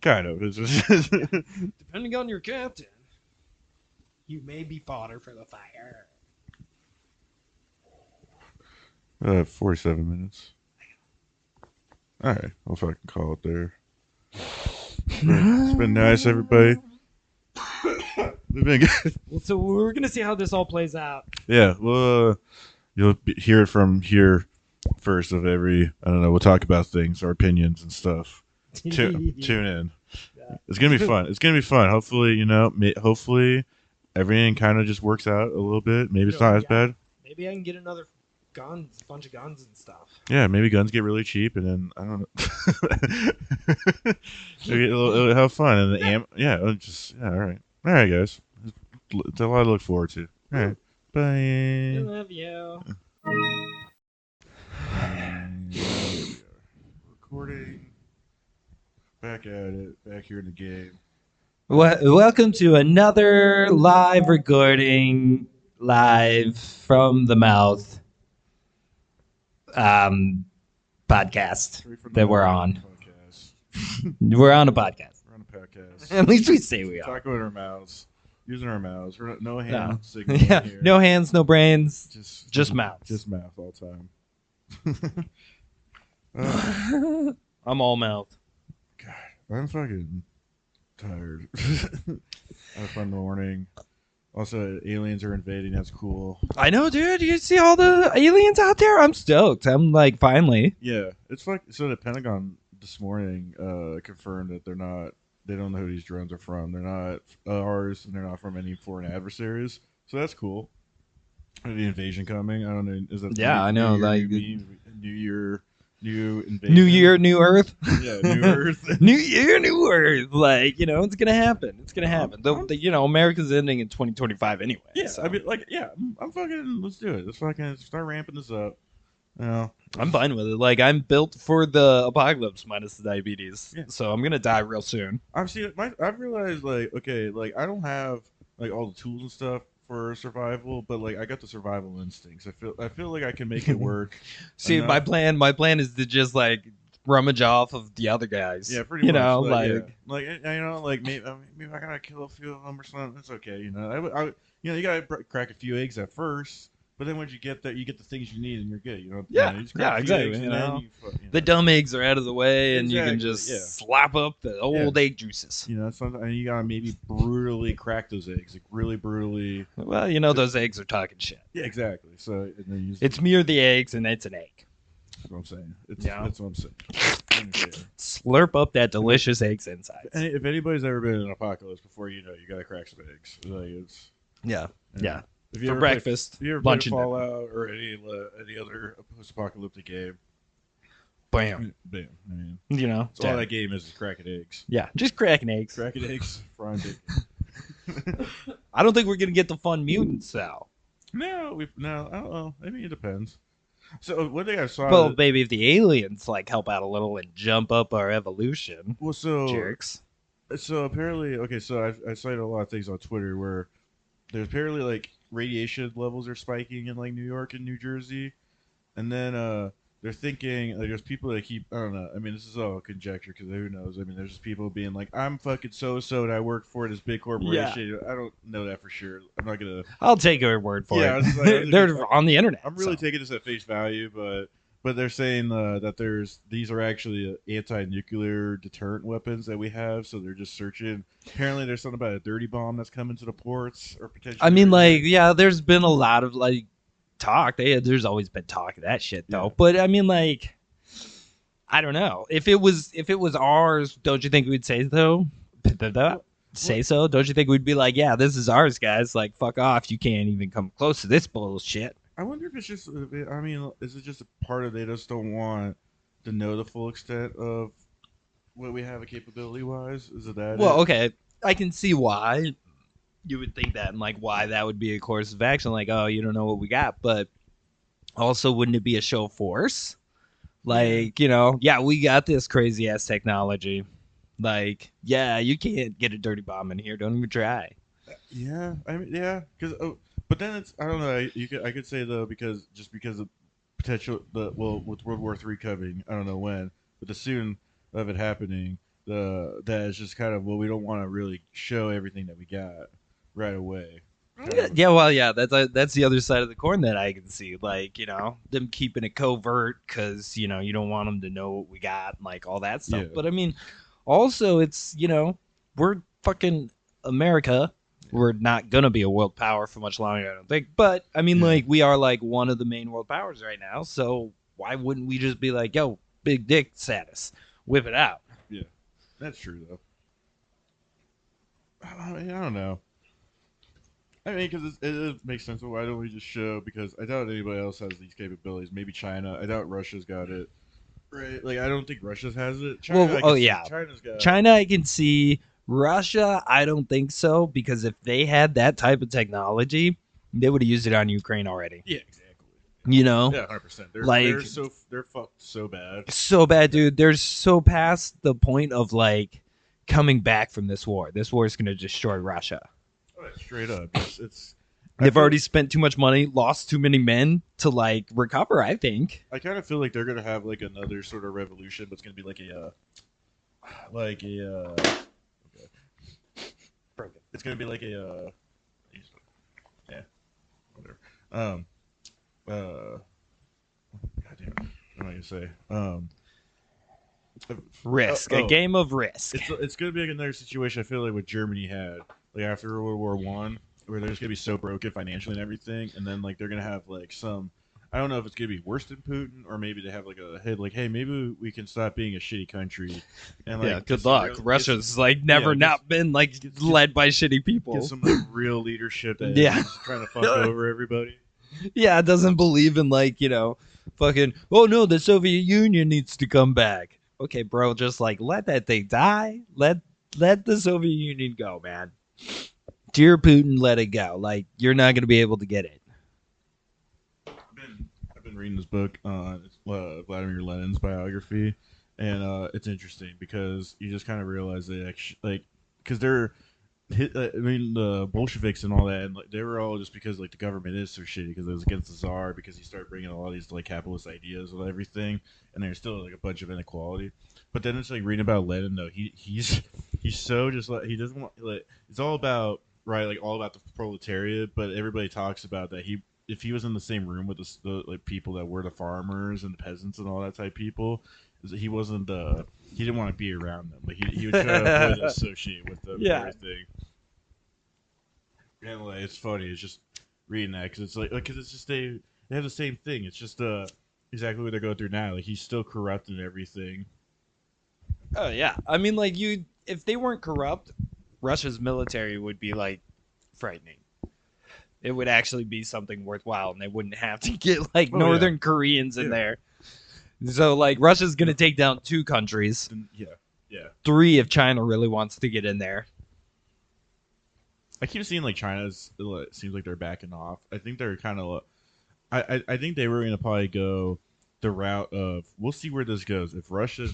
Kind of. Depending on your captain, you may be fodder for the fire. 47 minutes. All right, I'll fucking call it there. It's been nice, everybody. We've been good. Well, so we're gonna see how this all plays out. Yeah, well, you'll hear it from here first of every. I don't know. We'll talk about things, our opinions and stuff. Tune in. Yeah. It's gonna be fun. It's gonna be fun. Hopefully, hopefully everything kind of just works out a little bit. Maybe it's not as bad. Maybe I can get another bunch of guns and stuff. Yeah, maybe guns get really cheap, and then I don't know. It'll have fun, and the it'll just all right, guys. It's a lot to look forward to. All right, bye. I love you. Recording. Back at it. Back here in the game. Welcome to another live recording, live from the mouth, podcast that we're on. We're on a podcast. We're on a podcast. At least we say we are. Talking with our mouths. Using our mouths. We're no hand No. signal Yeah, here. no hands, no brains, Just just mouths. Just mouth all the time. I'm all mouth. God, I'm fucking tired. Had a fun morning. Also, aliens are invading. That's cool. I know, dude. You see all the aliens out there? I'm stoked. I'm like, finally. Yeah, it's like so. The Pentagon this morning confirmed that they don't know who these drones are from. They're not ours, and they're not from any foreign adversaries. So that's cool. The invasion coming. I don't know. Is that Yeah, I know, like- New Year, new invasion. New Year, New Earth. Yeah, New Earth. New Year, New Earth. Like, it's gonna happen. It's gonna happen. America's ending in 2025 anyway. Yeah, so. I mean, like, yeah, I'm fucking. Let's do it. Let's fucking start ramping this up. You know, I'm fine with it. Like, I'm built for the apocalypse minus the diabetes. Yeah. So I'm gonna die real soon. I've realized like, okay, like I don't have like all the tools and stuff for survival, but like I got the survival instincts. I feel like I can make it work. See, enough. my plan is to just like rummage off of the other guys. Yeah, pretty you much. know, Like maybe I gotta kill a few of them or something. It's okay, you know. You gotta crack a few eggs at first, but then once you get that, you get the things you need, and you're good. Yeah, you just crack yeah, a few exactly, eggs, you and then know. you the know. dumb eggs are out of the way, and you can Exactly, just yeah. slap up the old egg juices. You know, sometimes you gotta maybe brutally crack those eggs, like really brutally. Well, you know those eggs are talking shit. Yeah, exactly. So and then you just, It's me or the eggs, and it's an egg. that's what I'm saying. Yeah. That's what I'm saying. Understand. Slurp up that delicious eggs inside. If anybody's ever been in an apocalypse before, you know you gotta crack some eggs. Like it's Yeah, yeah. If you For ever breakfast, if you ever lunch, played and dinner. Fallout or any other post-apocalyptic game, Bam. bam. I mean, You know, that's all damn. that game is cracking eggs. Yeah, just cracking eggs. Cracking eggs, frying bacon. I don't think we're gonna get the fun mutants though. No, I don't know. I mean, it depends. So one thing I saw. Well, maybe if the aliens like help out a little and jump up our evolution, so jerks. So apparently, okay. So I cited a lot of things on Twitter where there's apparently like radiation levels are spiking in like New York and New Jersey, and then they're thinking like there's people that keep I don't know. I mean, this is all conjecture because who knows? I mean, there's just people being like, I'm fucking so and I work for this big corporation. I don't know that for sure. I'm not gonna. I'll take your word for Yeah, I it. was like- They're on the internet. I'm really so. taking this at face value, but they're saying that these are actually anti-nuclear deterrent weapons that we have, so they're just searching. Apparently, there's something about a dirty bomb that's coming to the ports or potentially. I mean, like, yeah, there's been a lot of like talk. There's always been talk of that shit though. Yeah. But I mean, like, I don't know. If it was ours, don't you think we'd say so? Say so? Don't you think we'd be like, yeah, this is ours, guys? Like, fuck off. You can't even come close to this bullshit. I wonder if it's just. I mean, is it just a part of they just don't want to know the full extent of what we have capability wise? Is it that? Well, okay, I can see why you would think that, and like why that would be a course of action. Like, oh, you don't know what we got, but also, wouldn't it be a show of force? Like, you know, yeah, we got this crazy ass technology. Like, yeah, you can't get a dirty bomb in here. Don't even try. Yeah, I mean, yeah, because but then it's I don't know. I could say though because of potential with World War III coming, I don't know when, but the soon of it happening, that is just kind of we don't want to really show everything that we got right away. Yeah, well, yeah, that's the other side of the coin that I can see. Like, you know, them keeping it covert because you know you don't want them to know what we got, and, like all that stuff. Yeah. But I mean, also it's you know we're fucking America. We're not gonna be a world power for much longer, I don't think. But I mean, Yeah. like we are like one of the main world powers right now. So why wouldn't we just be like, yo, big dick status, whip it out? That's true though. I mean, I don't know. I mean, because it makes sense. Why don't we just show? Because I doubt anybody else has these capabilities. Maybe China. I doubt Russia's got it. Right? Like I don't think Russia has it. China, Well, I can see. yeah. China's got. China, I can see. Russia, I don't think so because if they had that type of technology, they would have used it on Ukraine already. Yeah, exactly. You know, Yeah, 100%. Like- They're fucked so bad. so bad, dude. They're so past the point of like coming back from this war. This war is going to destroy Russia. Straight up, it's They've already spent too much money, lost too many men to like recover. I think. I kind of feel like they're gonna have like another sort of revolution, but it's gonna be like it's gonna be like a yeah, whatever. Goddamn, what am I gonna say? Risk, Oh. a game of risk. It's gonna be like another situation. I feel like what Germany had, like after World War One, where they're just gonna be so broken financially and everything, and then like they're gonna have like some. I don't know if it's gonna be worse than Putin, or maybe they have like a head like, hey, maybe we can stop being a shitty country. And like, Yeah, get good some luck. real- Russia's like never get not been like led by shitty people. get some like real leadership that Yeah. is just trying to fuck over everybody. Yeah, it doesn't believe in like, you know, fucking, oh no, the Soviet Union needs to come back. Okay, bro, just like let that thing die. Let the Soviet Union go, man. Dear Putin, let it go. Like you're not gonna be able to get it. I've been reading this book on Vladimir Lenin's biography, and it's interesting because you just kind of realize they actually like because I mean, the Bolsheviks and all that, and like, they were all just because like the government is so shitty because it was against the Tsar because he started bringing a lot of these like capitalist ideas and everything, and there's still like a bunch of inequality. But then it's like reading about Lenin though. He's so just like he doesn't want like it's all about right like all about the proletariat, but everybody talks about that he if he was in the same room with the like people that were the farmers and the peasants and all that type people, he wasn't he didn't want to be around them. Like he would try to avoid to associate with them Yeah. and everything. And like it's funny, it's just reading that because it's like because it's just they have the same thing. It's just exactly what they're going through now. Like he's still corrupt and everything. Oh yeah, I mean, like if they weren't corrupt, Russia's military would be like frightening. It would actually be something worthwhile, and they wouldn't have to get like Oh, Northern Koreans in Yeah. there. So like Russia's gonna take down 2 countries, And, yeah. 3 if China really wants to get in there. I keep seeing like China's. It seems like they're backing off. I think they're kind of. I think they were gonna probably go the route of we'll see where this goes. If Russia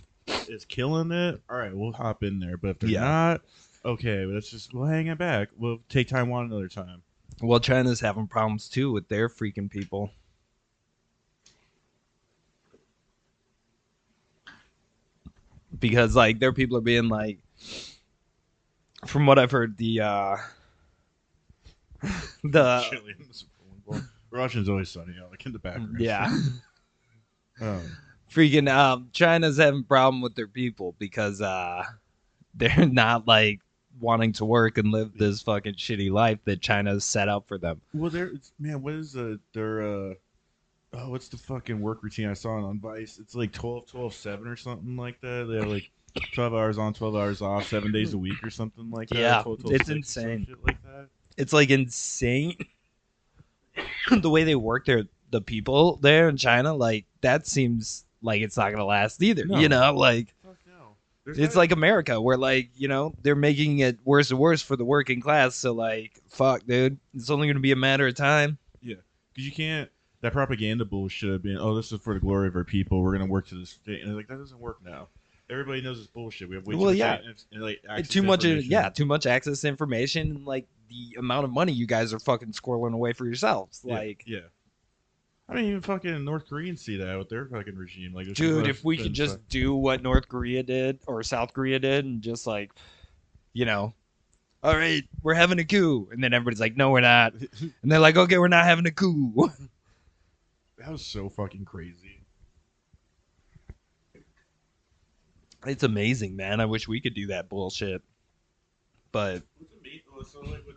is killing it, all right, we'll hop in there. But if they're Yeah. not, okay, we'll hang it back. We'll take Taiwan another time. Well, China's having problems too with their freaking people. Because like their people are being like, from what I've heard, the Chileans. Russians always sunny, like in the background. yeah. Um, Freaking China's having a problem with their people because they're not like wanting to work and live this fucking shitty life that China's set up for them. well, man. What is their oh, what's the fucking work routine I saw on Vice? It's like 12-12-7 or something like that. They have like 12 hours on, 12 hours off, 7 days a week or something like that. Yeah, 12, it's 6, some insane. shit like that. It's like insane the way they work the people there in China. Like that seems like it's not gonna last either. No. You know, like Fuck no. There's it's not- like America where like, you know, they're making it worse and worse for the working class. So like, fuck, dude, it's only gonna be a matter of time. because you can't. That propaganda bullshit of being, oh, this is for the glory of our people. We're gonna work to this thing, and like that doesn't work now. Everybody knows it's bullshit. We have way too Well, much yeah. like It's access too to much, information. too much access to information. And, like the amount of money you guys are fucking squirreling away for yourselves. Like, yeah. I mean, even fucking North Koreans see that with their fucking regime. Like, there's dude, people if we that could spend just do what North Korea did or South Korea did, and just like, you know, all right, we're having a coup, and then everybody's like, no, we're not, and they're like, okay, we're not having a coup. that was so fucking crazy. It's amazing, man. I wish we could do that bullshit, but So like with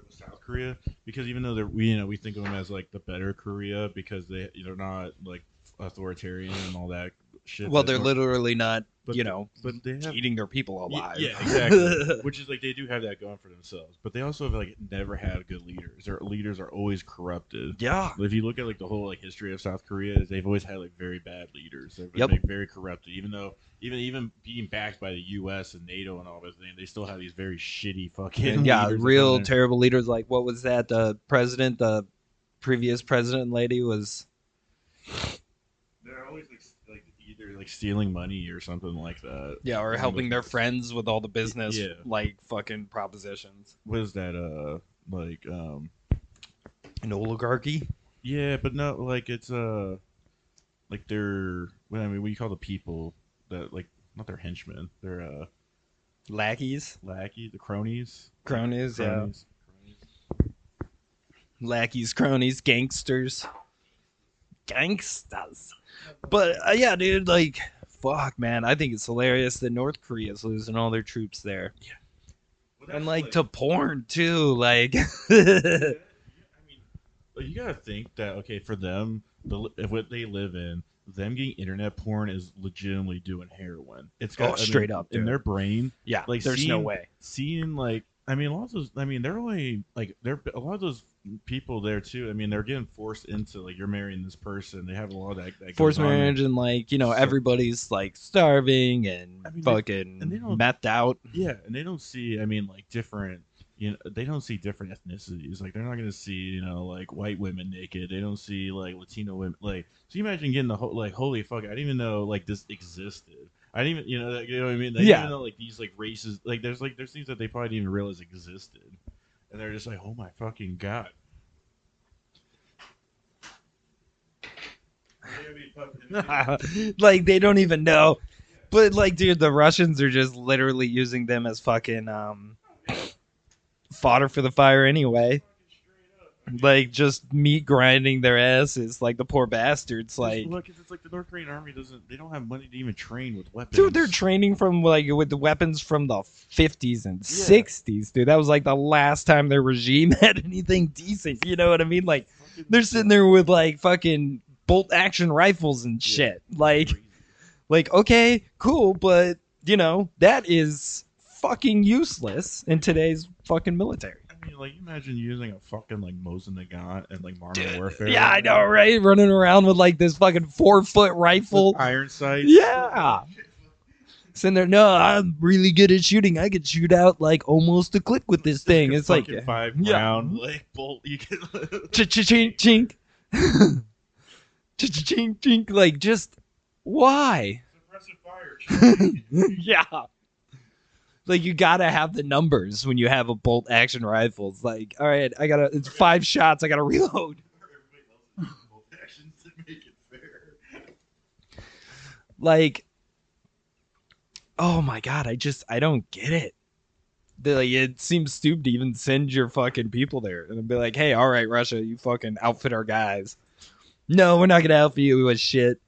South Korea, because even though we think of them as like the better Korea because they're not like authoritarian and all that shit. well, that they're North- literally not, but- you know, but they have eating their people alive. Yeah, exactly. Which is like they do have that going for themselves, but they also have like never had good leaders. Their leaders are always corrupted. Yeah. If you look at like the whole like history of South Korea, they've always had like very bad leaders. They've been Yep. like, very corrupted. Even though even being backed by the U.S. and NATO and all this thing, they still have these very shitty fucking Yeah, leaders that real come in. terrible leaders. Like, what was that? The previous president lady was. They're always like either like stealing money or something like that. Yeah, or helping their friends with all the business, Yeah. like fucking propositions. What is that? Like An oligarchy. yeah, but no, like it's like they're what I mean, what do you call the people that like not their henchmen, they're Lackeys, lackey, the cronies, cronies, yeah. cronies. Lackeys, cronies, gangsters. Gangsters. But yeah, dude, like, fuck, man. I think it's hilarious that North Korea's losing all their troops there. Well, And, that's, like, to porn, too. Like, I mean, like, you gotta think that okay for them, what they live in, them getting internet porn is legitimately doing heroin. It's got straight up, in dude. their brain. yeah, Like, there's no seeing- way. Seeing like, I mean, a lot of those. I mean, they're only like they're a lot of those people there too. I mean, they're getting forced into like you're marrying this person. They have a lot of that. That Forced goes on there. marriage and, like, you know, So- everybody's, like, starving and I mean, fucking and they don't- methed out. Yeah, and they don't see. I mean, like different. You know, they don't see different ethnicities. Like they're not gonna see, like white women naked. They don't see like Latino women. Like, so you imagine getting the whole like, holy fuck! I didn't even know like this existed. I didn't even, you know what I mean? They Yeah. even know like these like races, like there's things that they probably didn't even realize existed, and they're just like, oh my fucking god. Like they don't even know. But like, dude, the Russians are just literally using them as fucking fodder for the fire anyway. Like just meat grinding their asses, like the poor bastards. Like, look, it's like the North Korean army they don't have money to even train with weapons. dude, they're training from like with the weapons from the 50s and Yeah. 60s, dude. That was like the last time their regime had anything decent. You know what I mean? Like they're sitting there with like fucking bolt action rifles and shit. Like okay, cool, but you know that is fucking useless in today's fucking military. I mean, like, imagine using a fucking like Mosin Nagant and like Modern Warfare. Yeah, I know, right? Running around with like this fucking 4-foot rifle. With iron sights. Yeah. Sitting there, no, I'm really good at shooting. I could shoot out like almost a click with this thing. It's like Fucking 5 yeah. round like bolt. You can. Chink, chink. Chink, chink. Like, just why? Suppressive fire. Yeah. Like, you gotta have the numbers when you have a bolt action rifle. It's like, all right, it's 5 shots. I gotta reload. Like, oh my god, I don't get it. Like, it seems stupid to even send your fucking people there and be like, hey, all right, Russia, you fucking outfit our guys. No, we're not gonna outfit you with shit.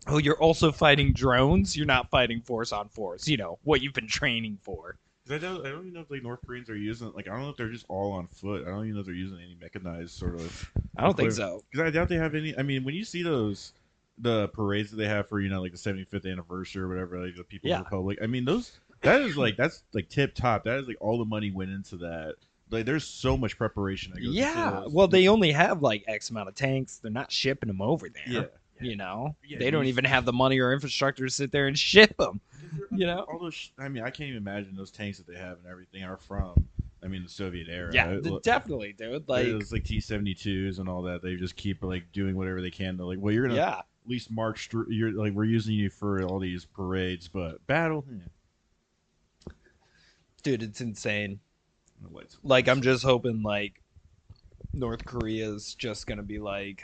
Oh, you're also fighting drones? You're not fighting force on force. You know, what you've been training for. I don't even know if like North Koreans are using like I don't know if they're just all on foot. I don't even know if they're using any mechanized sort of. I don't think so. Because I doubt they have any. I mean, when you see the parades that they have for like the 75th anniversary or whatever, like the People's Republic. I mean, that's like tip top. That is like all the money went into that. Like, there's so much preparation that goes into those. Well, they only have like X amount of tanks. They're not shipping them over there. Yeah. You know, Yeah, they don't even have the money or infrastructure to sit there and ship them. You know, all those. I mean, I can't even imagine those tanks that they have and everything are from. I mean, the Soviet era. Yeah, definitely, dude. Like it's like T-72s and all that. They just keep like doing whatever they can to like. Well, you're gonna at least march through. You're like we're using you for all these parades, but battle. Dude, it's insane. Like I'm just hoping like North Korea's just gonna be like.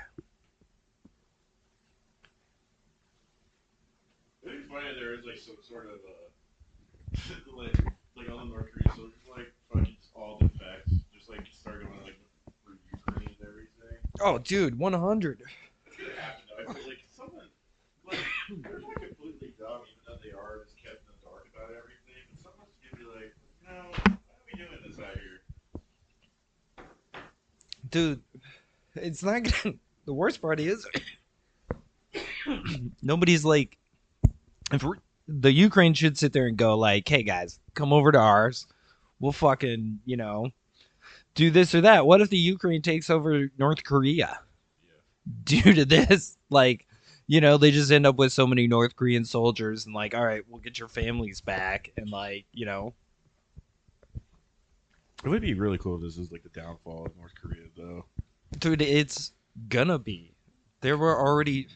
It's funny there is like some sort of like all the North Korean soldiers like fucking all the facts just like start going like for Ukraine and everything. Oh, dude, 100. It's gonna happen though. I feel like someone like they're not completely dumb even though they are just kept in the dark about everything. But someone's gonna be like, no, why are we doing this out here? Dude, it's not gonna. The worst part is nobody's like. If the Ukraine should sit there and go like, "Hey guys, come over to ours. We'll fucking do this or that." What if the Ukraine takes over North Korea due to this? Like, they just end up with so many North Korean soldiers and like, all right, we'll get your families back and like, It would be really cool if this is like the downfall of North Korea, though. Dude, it's gonna be. There were already.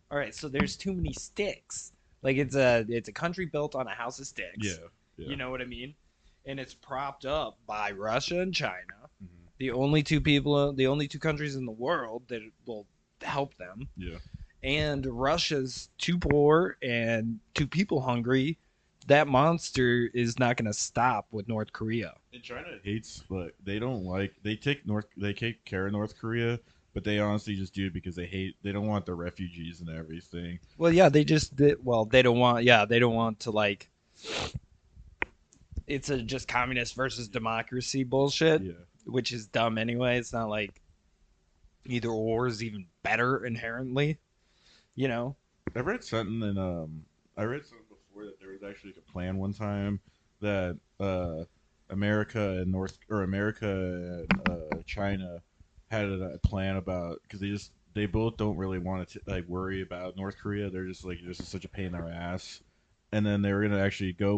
All right, so there's too many sticks. Like it's a country built on a house of sticks. Yeah. You know what I mean? And it's propped up by Russia and China. Mm-hmm. The only two countries in the world that will help them. Yeah. And Russia's too poor and too people hungry. That monster is not going to stop with North Korea. And China hates, but they take care of North Korea, but they honestly just do it because they don't want the refugees and everything. Well, yeah, they don't want to like. It's just communist versus democracy bullshit, which is dumb anyway. It's not like either or is even better inherently, I read something before that there was actually a plan one time that America and China had a plan about because they both don't really want to like worry about North Korea. They're just like this is such a pain in their ass, and then they were gonna actually go